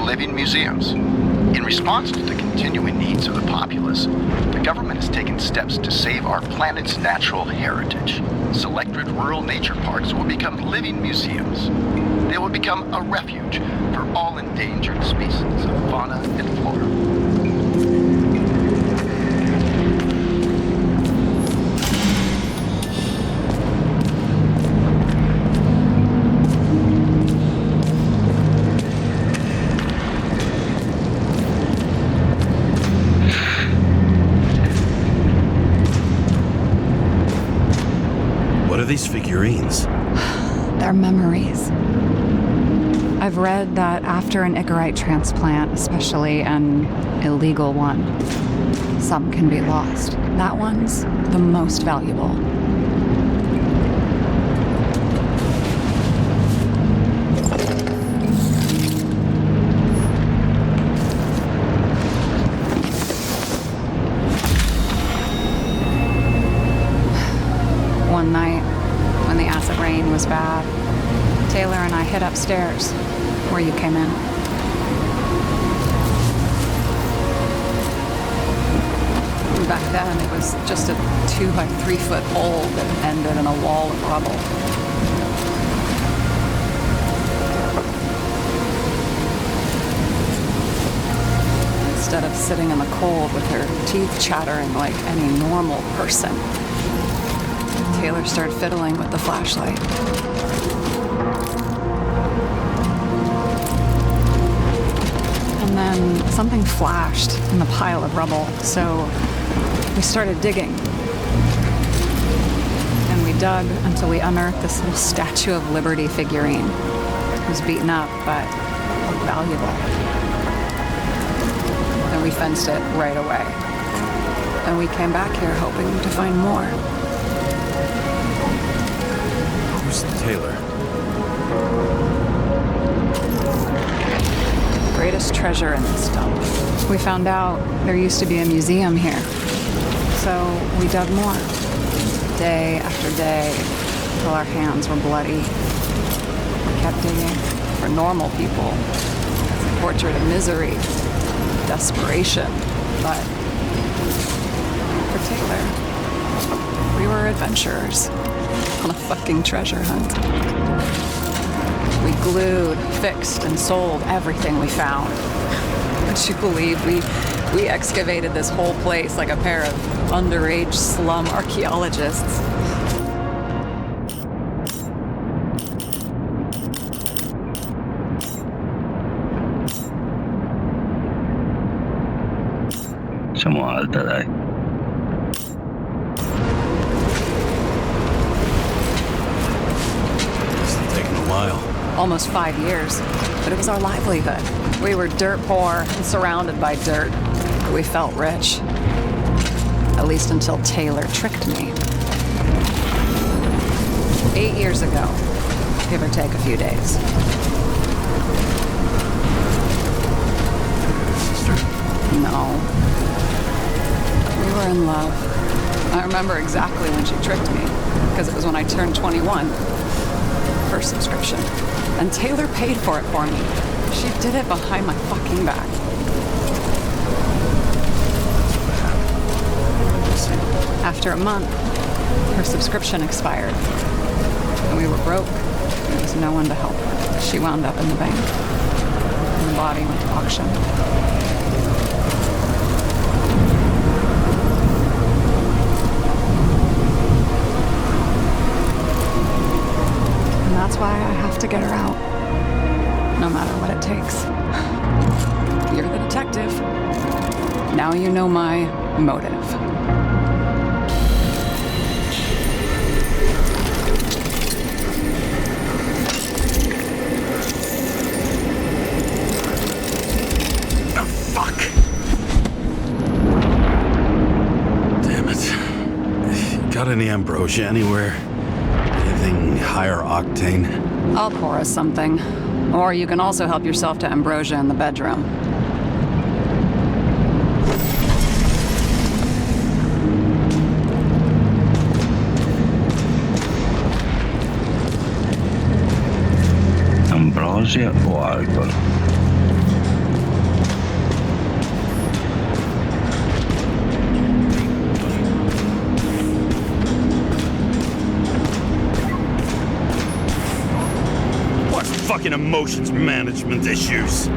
Living museums. In response to the continuing needs of the populace, the government has taken steps to save our planet's natural heritage. Selected rural nature parks will become living museums. They will become a refuge for all endangered species of fauna and flora. These figurines. They're memories. I've read that after an Icarite transplant, especially an illegal one, some can be lost. That one's the most valuable. One night, when the acid rain was bad, Taylor and I hid upstairs, where you came in. Back then, it was just a 2 by 3 foot hole that ended in a wall of rubble. Instead of sitting in the cold with her teeth chattering like any normal person, Taylor started fiddling with the flashlight. And then something flashed in the pile of rubble, so we started digging. And we dug until we unearthed this little Statue of Liberty figurine. It was beaten up, but valuable. And we fenced it right away. And we came back here hoping to find more. Who's Taylor? Greatest treasure in this dump. We found out there used to be a museum here. So we dug more. Day after day, until our hands were bloody. We kept digging for normal people. It's a portrait of misery, desperation. But for Taylor, we were adventurers. on a fucking treasure hunt. We glued, fixed, and sold everything we found. Would you believe we excavated this whole place like a pair of underage slum archaeologists? Siamo alta, dai. It's taken a while. Almost 5 years, but it was our livelihood. We were dirt poor and surrounded by dirt, but we felt rich. At least until Taylor tricked me. 8 years ago, give or take a few days. Sister? No. We were in love. I remember exactly when she tricked me, because it was when I turned 21. First subscription. And Taylor paid for it for me. She did it behind my fucking back. After a month, her subscription expired. And we were broke. There was no one to help her. She wound up in the bank. And the body went to auction. And that's why I have to get her out. No matter what it takes. You're the detective. Now you know my motive. Got any ambrosia anywhere? Anything higher octane? I'll pour us something. Or you can also help yourself to ambrosia in the bedroom. Ambrosia o alcol? Fucking emotions management issues.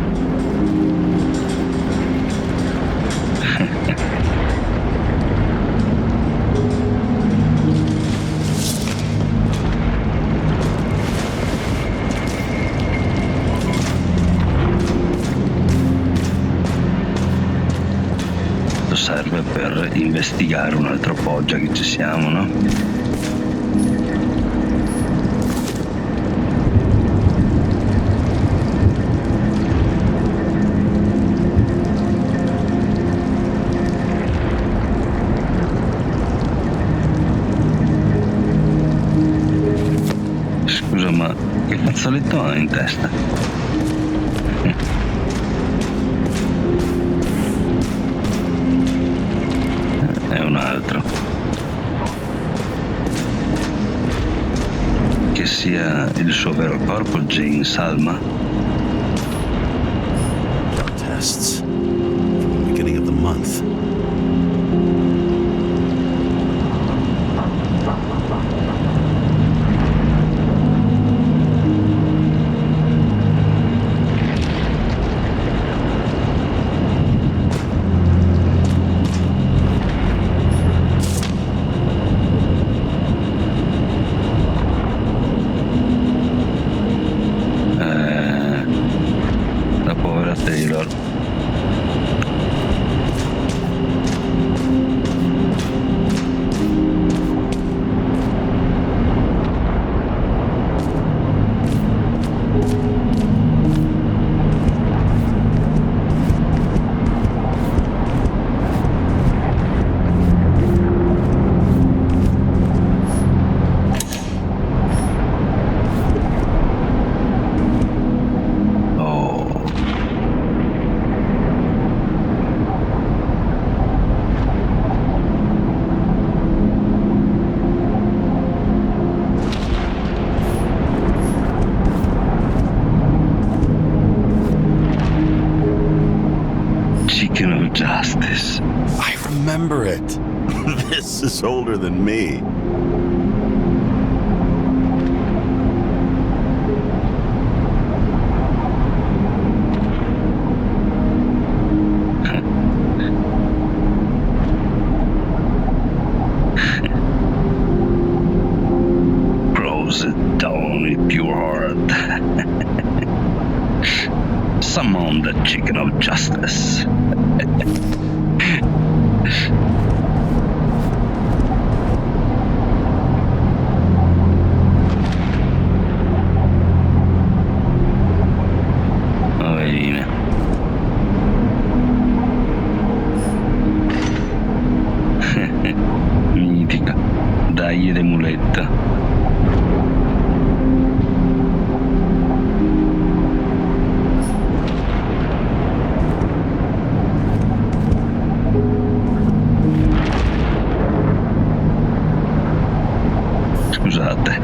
Serve per investigare un altro po', già che ci siamo, no? Scusa, ma che fazzoletto ha in testa? È un altro. Che sia il suo vero corpo, Jane Salma? Tests from the beginning of the month. La povera Taylor. Justice. I remember it. This is older than me. Summon the chicken of justice. Poverina. Mitica. Dai de muletta. Scusate.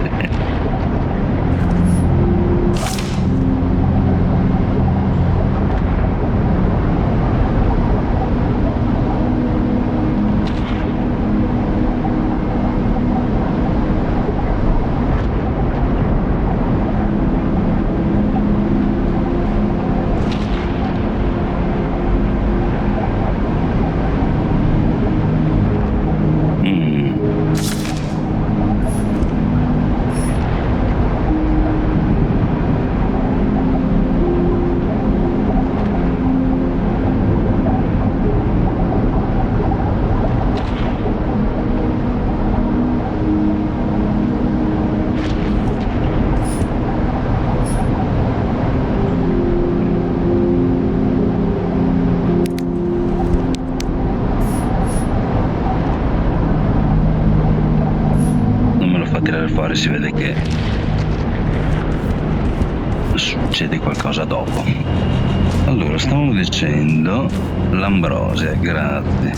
Fuori si vede che succede qualcosa dopo. Allora, stavamo dicendo l'ambrosia, grazie.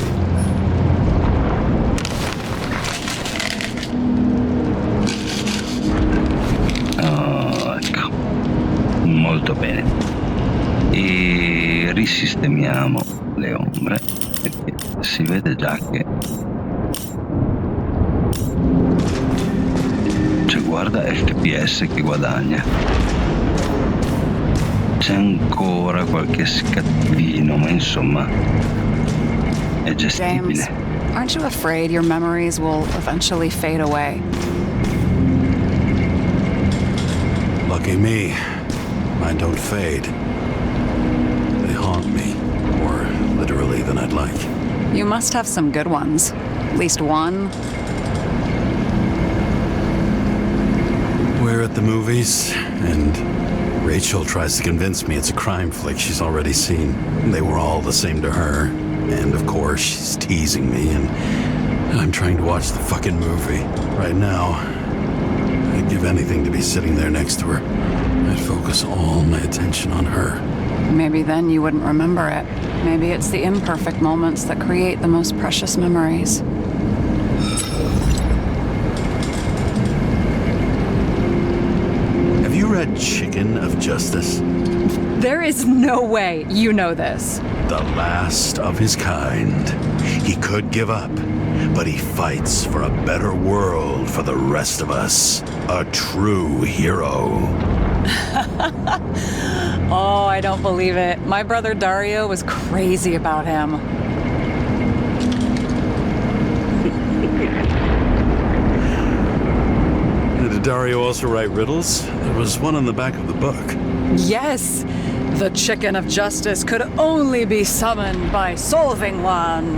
Oh, ecco, molto bene. E risistemiamo le ombre perché si vede già che guarda FPS che guadagna. C'è ancora qualche scattino, ma insomma è gestibile. James, aren't you afraid your memories will eventually fade away? Lucky me. Mine don't fade. They haunt me, more literally than I'd like. You must have some good ones. At least one. We're at the movies, and Rachel tries to convince me it's a crime flick she's already seen. They were all the same to her, and of course she's teasing me, and I'm trying to watch the fucking movie. Right now, I'd give anything to be sitting there next to her. I'd focus all my attention on her. Maybe then you wouldn't remember it. Maybe it's the imperfect moments that create the most precious memories. Have you read Chicken of Justice? There is no way you know this. The last of his kind. He could give up, but he fights for a better world for the rest of us. A true hero. Oh, I don't believe it. My brother Dario was crazy about him. Did Dario also write riddles? There was one on the back of the book. Yes, the Chicken of Justice could only be summoned by solving one.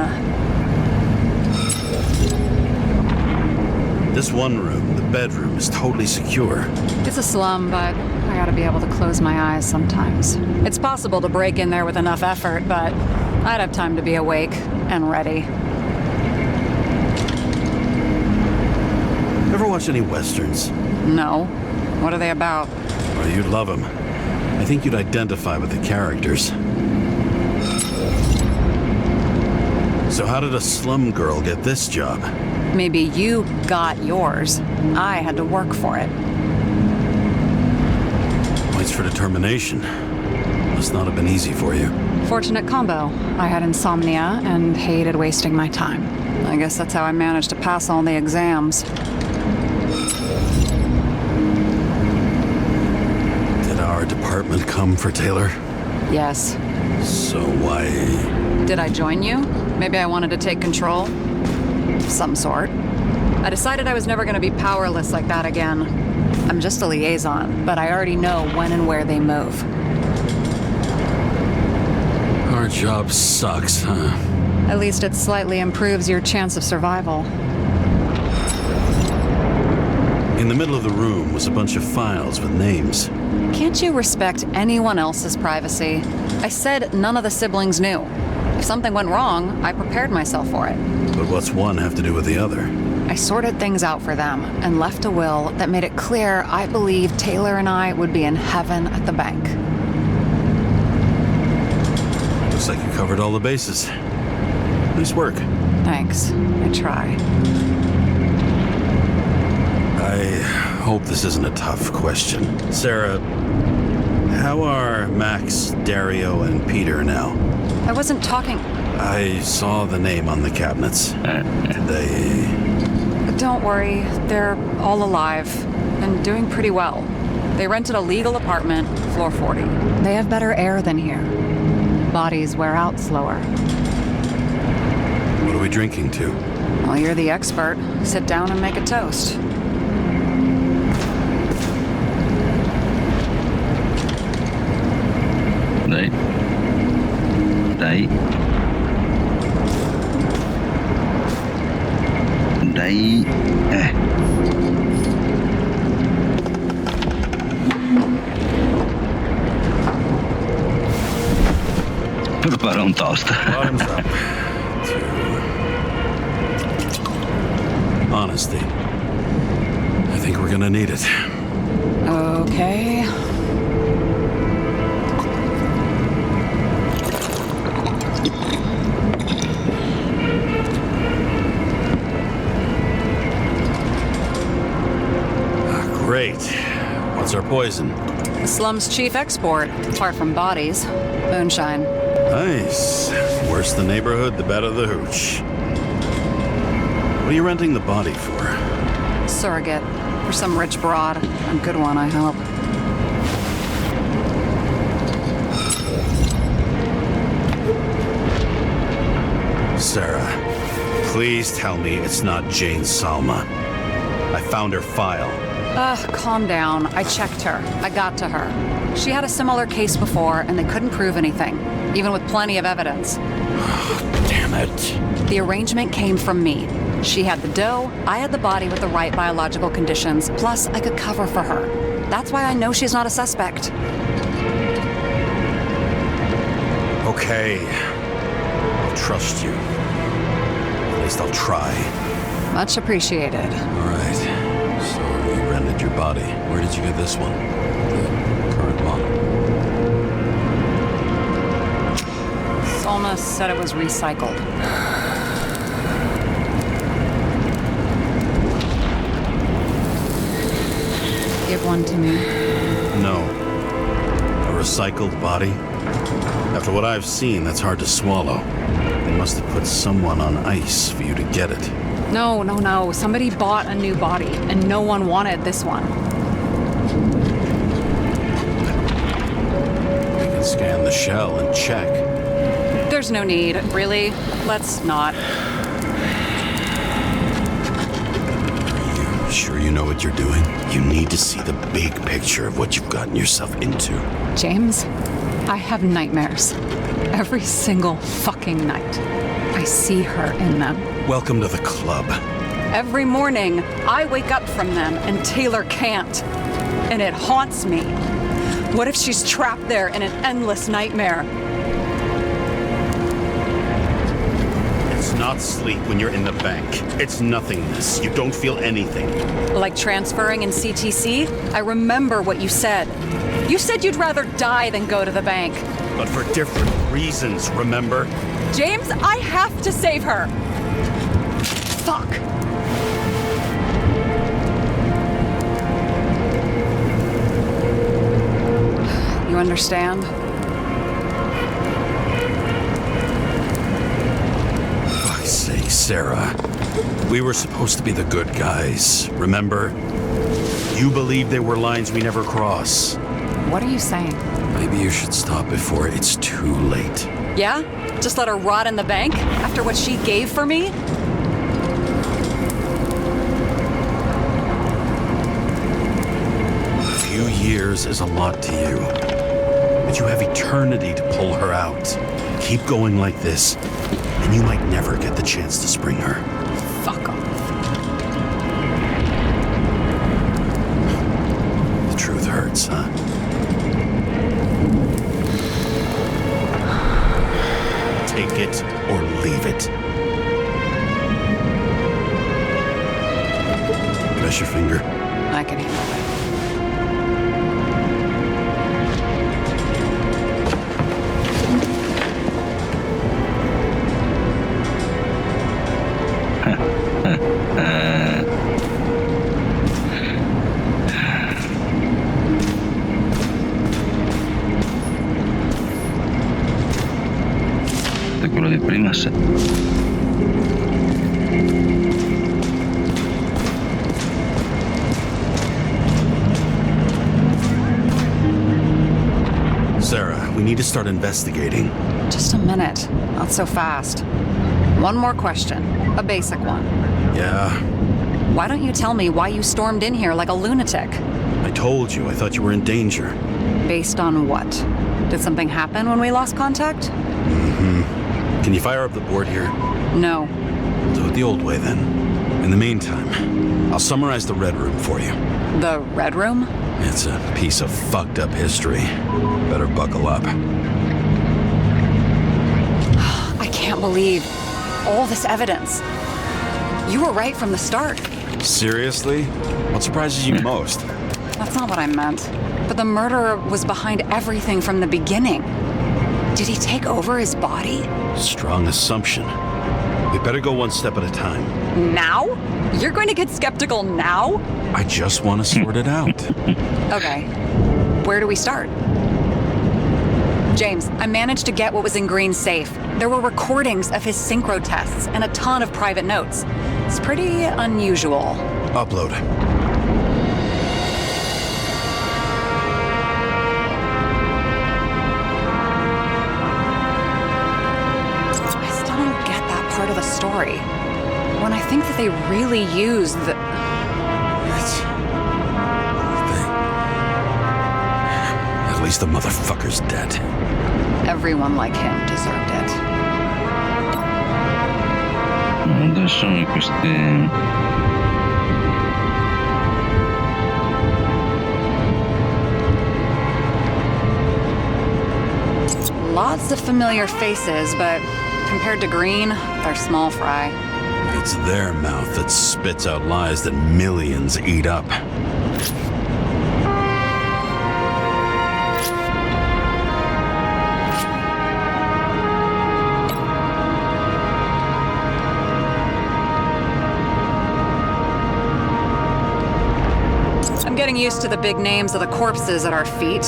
This one room, the bedroom, is totally secure. It's a slum, but I gotta be able to close my eyes sometimes. It's possible to break in there with enough effort, but I'd have time to be awake and ready. Ever watch any westerns? No. What are they about? Well, you'd love them. I think you'd identify with the characters. So how did a slum girl get this job? Maybe you got yours. I had to work for it. Points for determination. Must not have been easy for you. Fortunate combo. I had insomnia and hated wasting my time. I guess that's how I managed to pass all the exams. Did our department come for Taylor? Yes. So why... Did I join you? Maybe I wanted to take control? Some sort. I decided I was never going to be powerless like that again. I'm just a liaison, but I already know when and where they move. job sucks, huh? At least it slightly improves your chance of survival. In the middle of the room was a bunch of files with names. Can't you respect anyone else's privacy? I said none of the siblings knew. If something went wrong, I prepared myself for it. But what's one have to do with the other? I sorted things out for them and left a will that made it clear I believed Taylor and I would be in heaven at the bank. Looks like you covered all the bases. Nice work. Thanks. I try. I hope this isn't a tough question. Sarah, how are Max, Dario, and Peter now? I wasn't talking... I saw the name on the cabinets. Don't worry, they're all alive and doing pretty well. They rented a legal apartment, floor 40. They have better air than here. Bodies wear out slower. What are we drinking to? Well, you're the expert. Sit down and make a toast. Dai. Prepara un toast. Bottoms up. Honesty. I think we're gonna need it. Okay. Great. What's our poison? The slum's chief export, apart from bodies. Moonshine. Nice. Worse the neighborhood, the better the hooch. What are you renting the body for? Surrogate. For some rich broad. A good one, I hope. Sarah, please tell me it's not Jane Salma. I found her file. Calm down. I checked her. I got to her. She had a similar case before, and they couldn't prove anything, even with plenty of evidence. Damn it. The arrangement came from me. She had the dough, I had the body with the right biological conditions, plus I could cover for her. That's why I know she's not a suspect. Okay. I'll trust you. At least I'll try. Much appreciated. All right. So you rented your body. Where did you get this one? The current model. Salma said it was recycled. Give one to me. No. A recycled body? After what I've seen, that's hard to swallow. They must have put someone on ice for you to get it. No. Somebody bought a new body, and no one wanted this one. I can scan the shell and check. There's no need, really. Let's not. Are you sure you know what you're doing? You need to see the big picture of what you've gotten yourself into. James, I have nightmares. Every single fucking night. I see her in them. Welcome to the club. Every morning, I wake up from them and Taylor can't. And it haunts me. What if she's trapped there in an endless nightmare? It's not sleep when you're in the bank. It's nothingness. You don't feel anything. Like transferring in CTC? I remember what you said. You said you'd rather die than go to the bank. But for different reasons, remember? James, I have to save her. Fuck. You understand? Fuck's sake, Sarah. We were supposed to be the good guys, remember? You believe there were lines we never cross. What are you saying? Maybe you should stop before it's too late. Yeah? Just let her rot in the bank after what she gave for me? A few years is a lot to you. But you have eternity to pull her out. Keep going like this, and you might never get the chance to spring her. Fuck off. The truth hurts, huh? Take it or leave it. Press your finger. I can handle it. Quello di prima se... Sarah, we need to start investigating. Just a minute. Not so fast. One more question. A basic one. Yeah, Why don't you tell me why you stormed in here like a lunatic? I told you, I thought you were in danger. Based on what? Did something happen when we lost contact? Can you fire up the board here? No. Do it the old way then. In the meantime, I'll summarize the Red Room for you. The Red Room? It's a piece of fucked up history. Better buckle up. I can't believe all this evidence. You were right from the start. Seriously? What surprises you most? That's not what I meant. But the murderer was behind everything from the beginning. Did he take over his body? Strong assumption. We better go one step at a time. Now? You're going to get skeptical now? I just want to sort it out. Okay. Where do we start? James, I managed to get what was in Green's safe. There were recordings of his synchro tests and a ton of private notes. It's pretty unusual. Upload. I still don't get that part of the story. When I think that they really used the... At least the motherfucker's dead. Everyone like him deserved it. Adesso questi... Lots of familiar faces, but compared to Green, they're small fry. It's their mouth that spits out lies that millions eat up. I'm getting used to the big names of the corpses at our feet.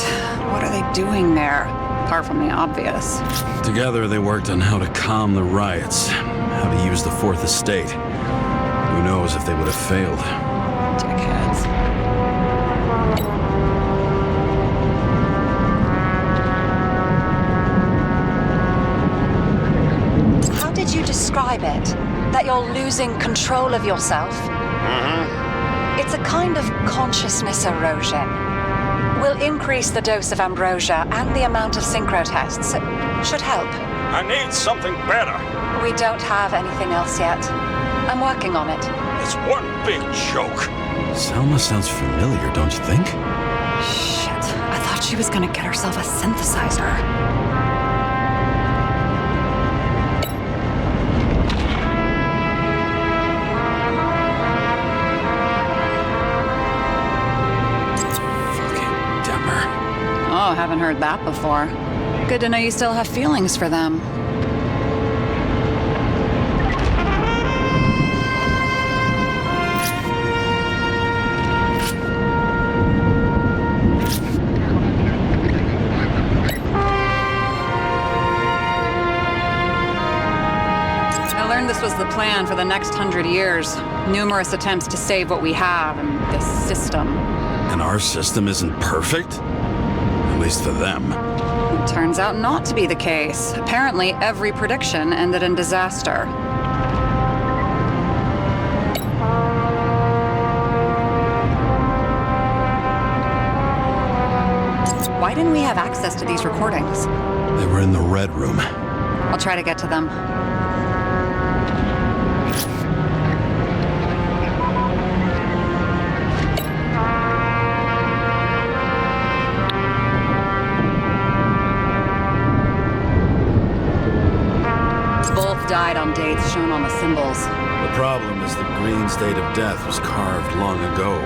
What are they doing there? Apart from the obvious. Together they worked on how to calm the riots, how to use the Fourth Estate. Who knows if they would have failed. Dickheads. How did you describe it? That you're losing control of yourself? It's a kind of consciousness erosion. We'll increase the dose of ambrosia and the amount of synchro tests. It should help. I need something better. We don't have anything else yet. I'm working on it. It's one big joke. Selma sounds familiar, don't you think? Shit, I thought she was gonna get herself a synthesizer. Oh, haven't heard that before. Good to know you still have feelings for them. I learned this was the plan for the next 100 years. Numerous attempts to save what we have in this system. And our system isn't perfect? At least for them. It turns out not to be the case. Apparently, every prediction ended in disaster. Why Why didn't we have access to these recordings? They were in the red room. I'll try to get to them. Both died on dates shown on the symbols. The problem is the green's date of death was carved long ago.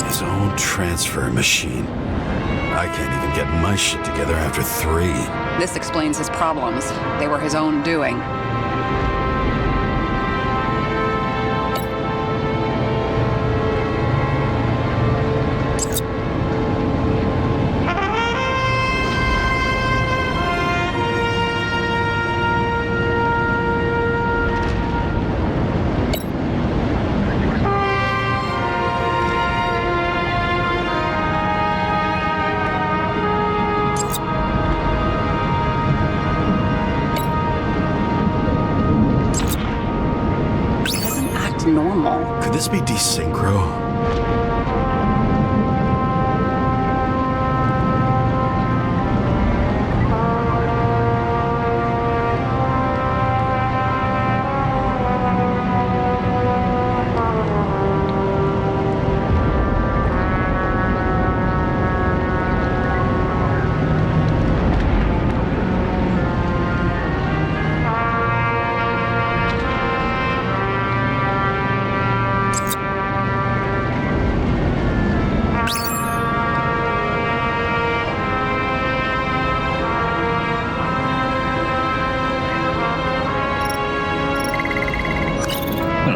His own transfer machine. I can't even get my shit together after 3. This explains his problems. They were his own doing. Normal. Could this be desynchro?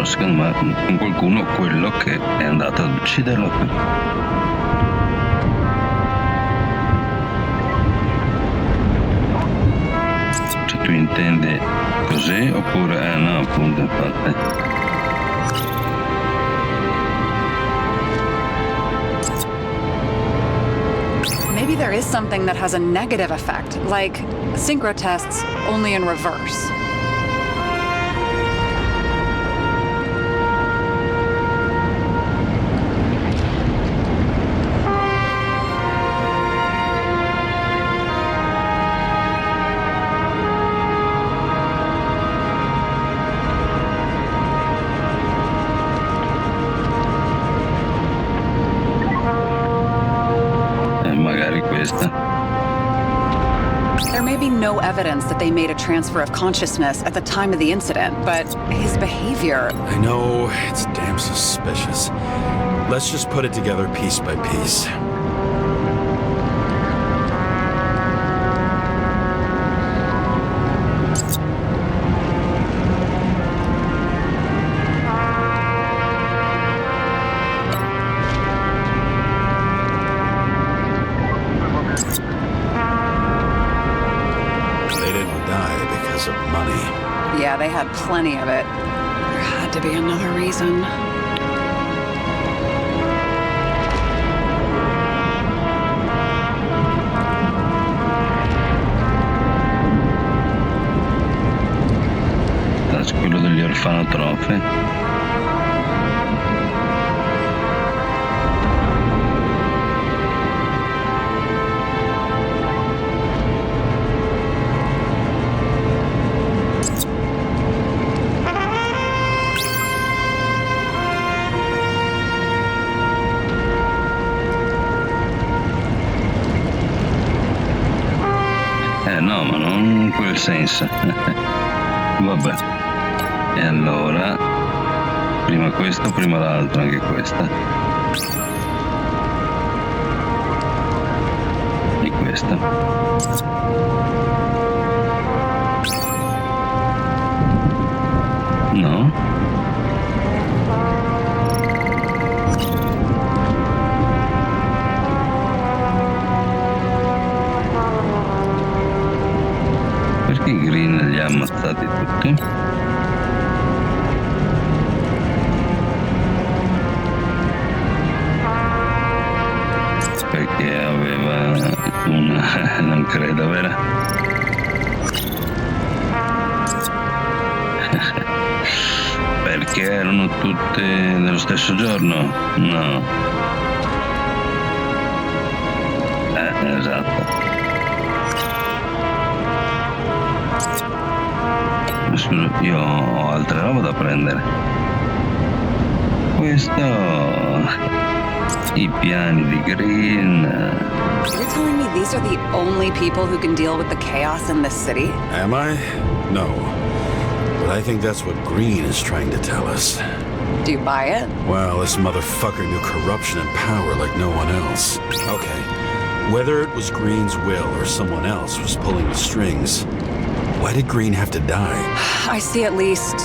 Secondo me con qualcuno quello che è andato ad ucciderlo. Cioè tu intendi così oppure no, appunto, infatti. Maybe there is something that has a negative effect, like synchro tests only in reverse. There may be no evidence that they made a transfer of consciousness at the time of the incident, but his behavior... I know, it's damn suspicious. Let's just put it together piece by piece. Yeah, they had plenty of it. There had to be another reason. That's quello degli orfanotrofi. No, ma non in quel senso. Vabbè. E allora, prima questo, prima l'altro, anche questa. E questa. No? Perché i green li ha ammazzati tutti? Perché aveva una... non credo, vero? che erano tutte nello stesso giorno? No. Esatto. Scusa, io ho altre robe da prendere. Questo... i piani di Green... You're telling me these are the only people who can deal with the chaos in this city? Am I? No. But I think that's what Green is trying to tell us. Do you buy it? Well, this motherfucker knew corruption and power like no one else. Okay. Whether it was Green's will or someone else was pulling the strings, why did Green have to die? I see at least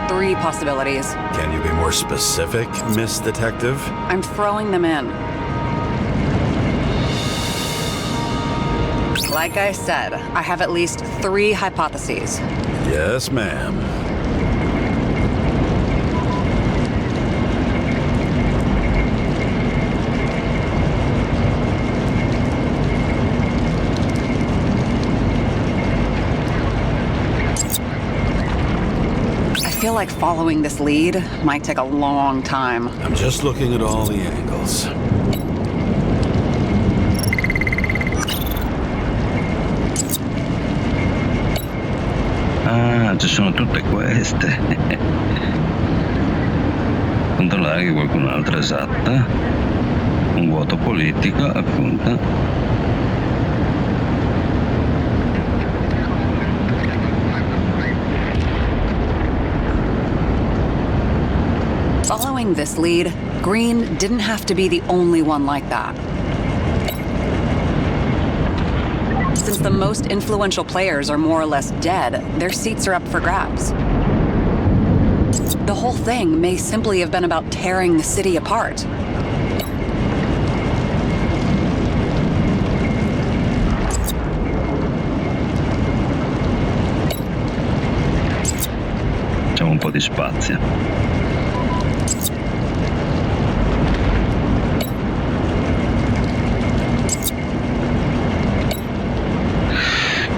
3 possibilities. Can you be more specific, Miss Detective? I'm throwing them in. Like I said, I have at least 3 hypotheses. Yes, ma'am. I feel like following this lead might take a long time. I'm just looking at all the angles. Ah, ci sono tutte queste. Controllare che qualcun'altra esatta. Un vuoto politico, appunto. Following this lead, Green didn't have to be the only one like that. Since the most influential players are more or less dead, their seats are up for grabs. The whole thing may simply have been about tearing the city apart. Facciamo un po' di spazio.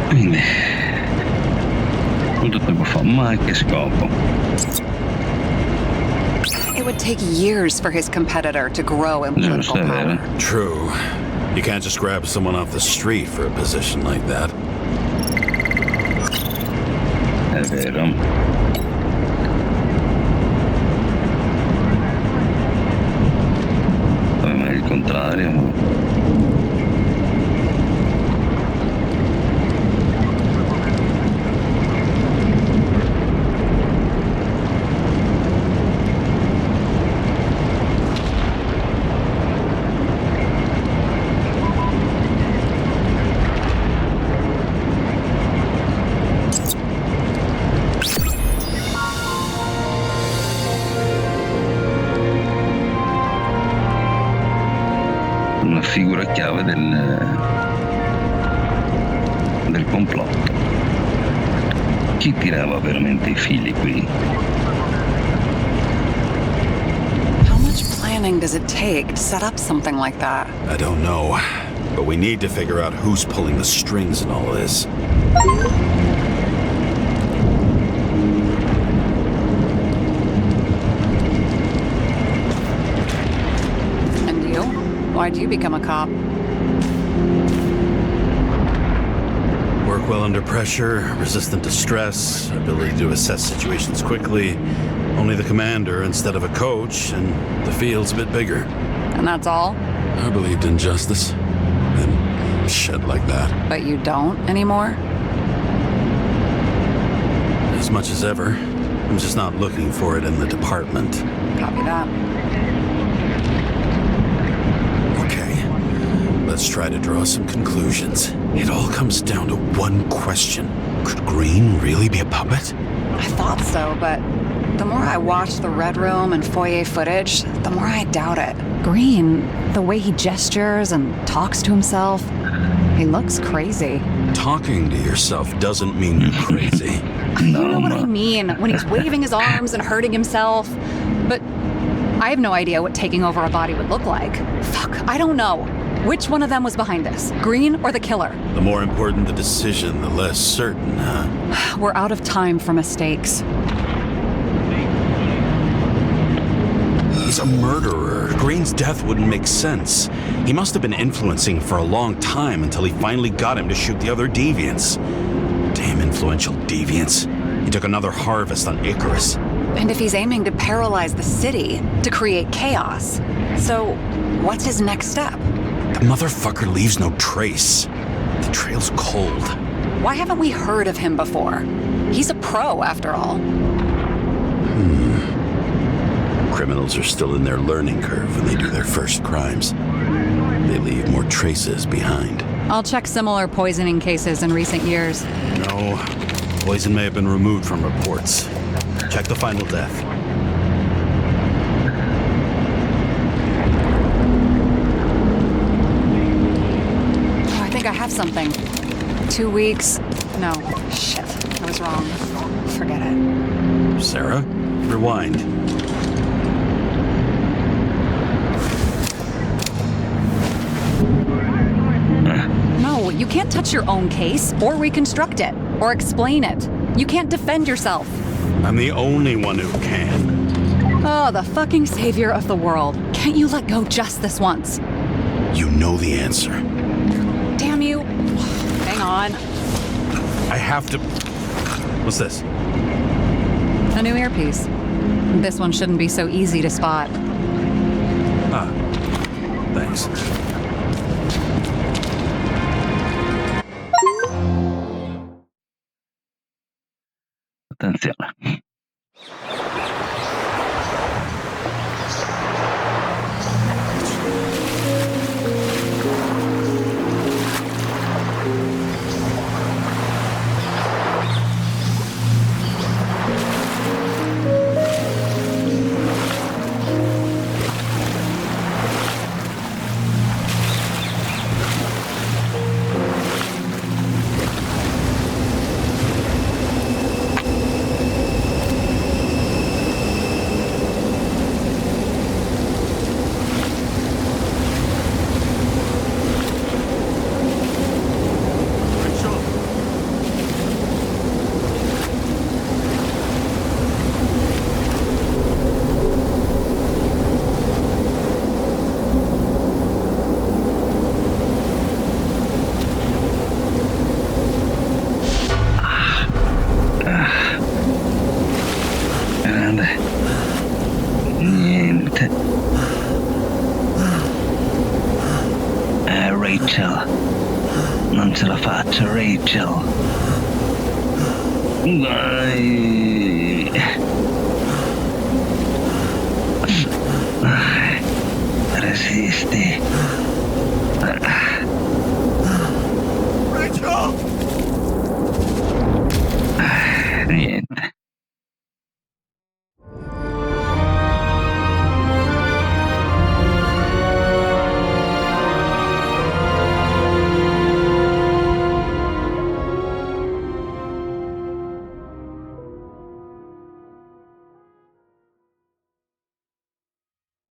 Quindi, quanto tempo fa? Ma che scopo? It would take years for his competitor to grow in political Giusto, è power. vero. True. You can't just grab someone off the street for a position like that. È vero. Poi ma è il contrario. Una figura chiave del complotto. Chi tirava veramente I fili qui? How much planning does it take to set up something like that? I don't know, but we need to figure out who's pulling the strings in all of this. And you? Why'd you become a cop? Work well under pressure, resistant to stress, ability to assess situations quickly. Only the commander instead of a coach, and the field's a bit bigger. And that's all? I believed in justice. And shit like that. But you don't anymore? As much as ever. I'm just not looking for it in the department. Copy that. Okay, let's try to draw some conclusions. It all comes down to one question. Could Green really be a puppet? I thought so, but the more I watch the Red Room and foyer footage, the more I doubt it. Green, the way he gestures and talks to himself, he looks crazy. Talking to yourself doesn't mean you're crazy. You know what I mean, when he's waving his arms and hurting himself. But I have no idea what taking over a body would look like. Fuck, I don't know. Which one of them was behind this? Green or the killer? The more important the decision, the less certain, huh? We're out of time for mistakes. He's a murderer. Green's death wouldn't make sense. He must have been influencing him for a long time until he finally got him to shoot the other deviants. Damn influential deviants. He took another harvest on Icarus. And if he's aiming to paralyze the city, to create chaos, so what's his next step? The motherfucker leaves no trace. The trail's cold. Why haven't we heard of him before? He's a pro, after all. Criminals are still in their learning curve when they do their first crimes. They leave more traces behind. I'll check similar poisoning cases in recent years. No, poison may have been removed from reports. Check the final death. Oh, I think I have something. 2 weeks. No, shit. I was wrong. Forget it. Sarah, rewind. No, you can't touch your own case, or reconstruct it, or explain it. You can't defend yourself. I'm the only one who can. Oh, the fucking savior of the world. Can't you let go just this once? You know the answer. Damn you. Hang on. I have to... What's this? A new earpiece. This one shouldn't be so easy to spot. Ah, thanks. Attenzione. Niente. Rachel. Non ce la faccio, Rachel. Vai. Resisti.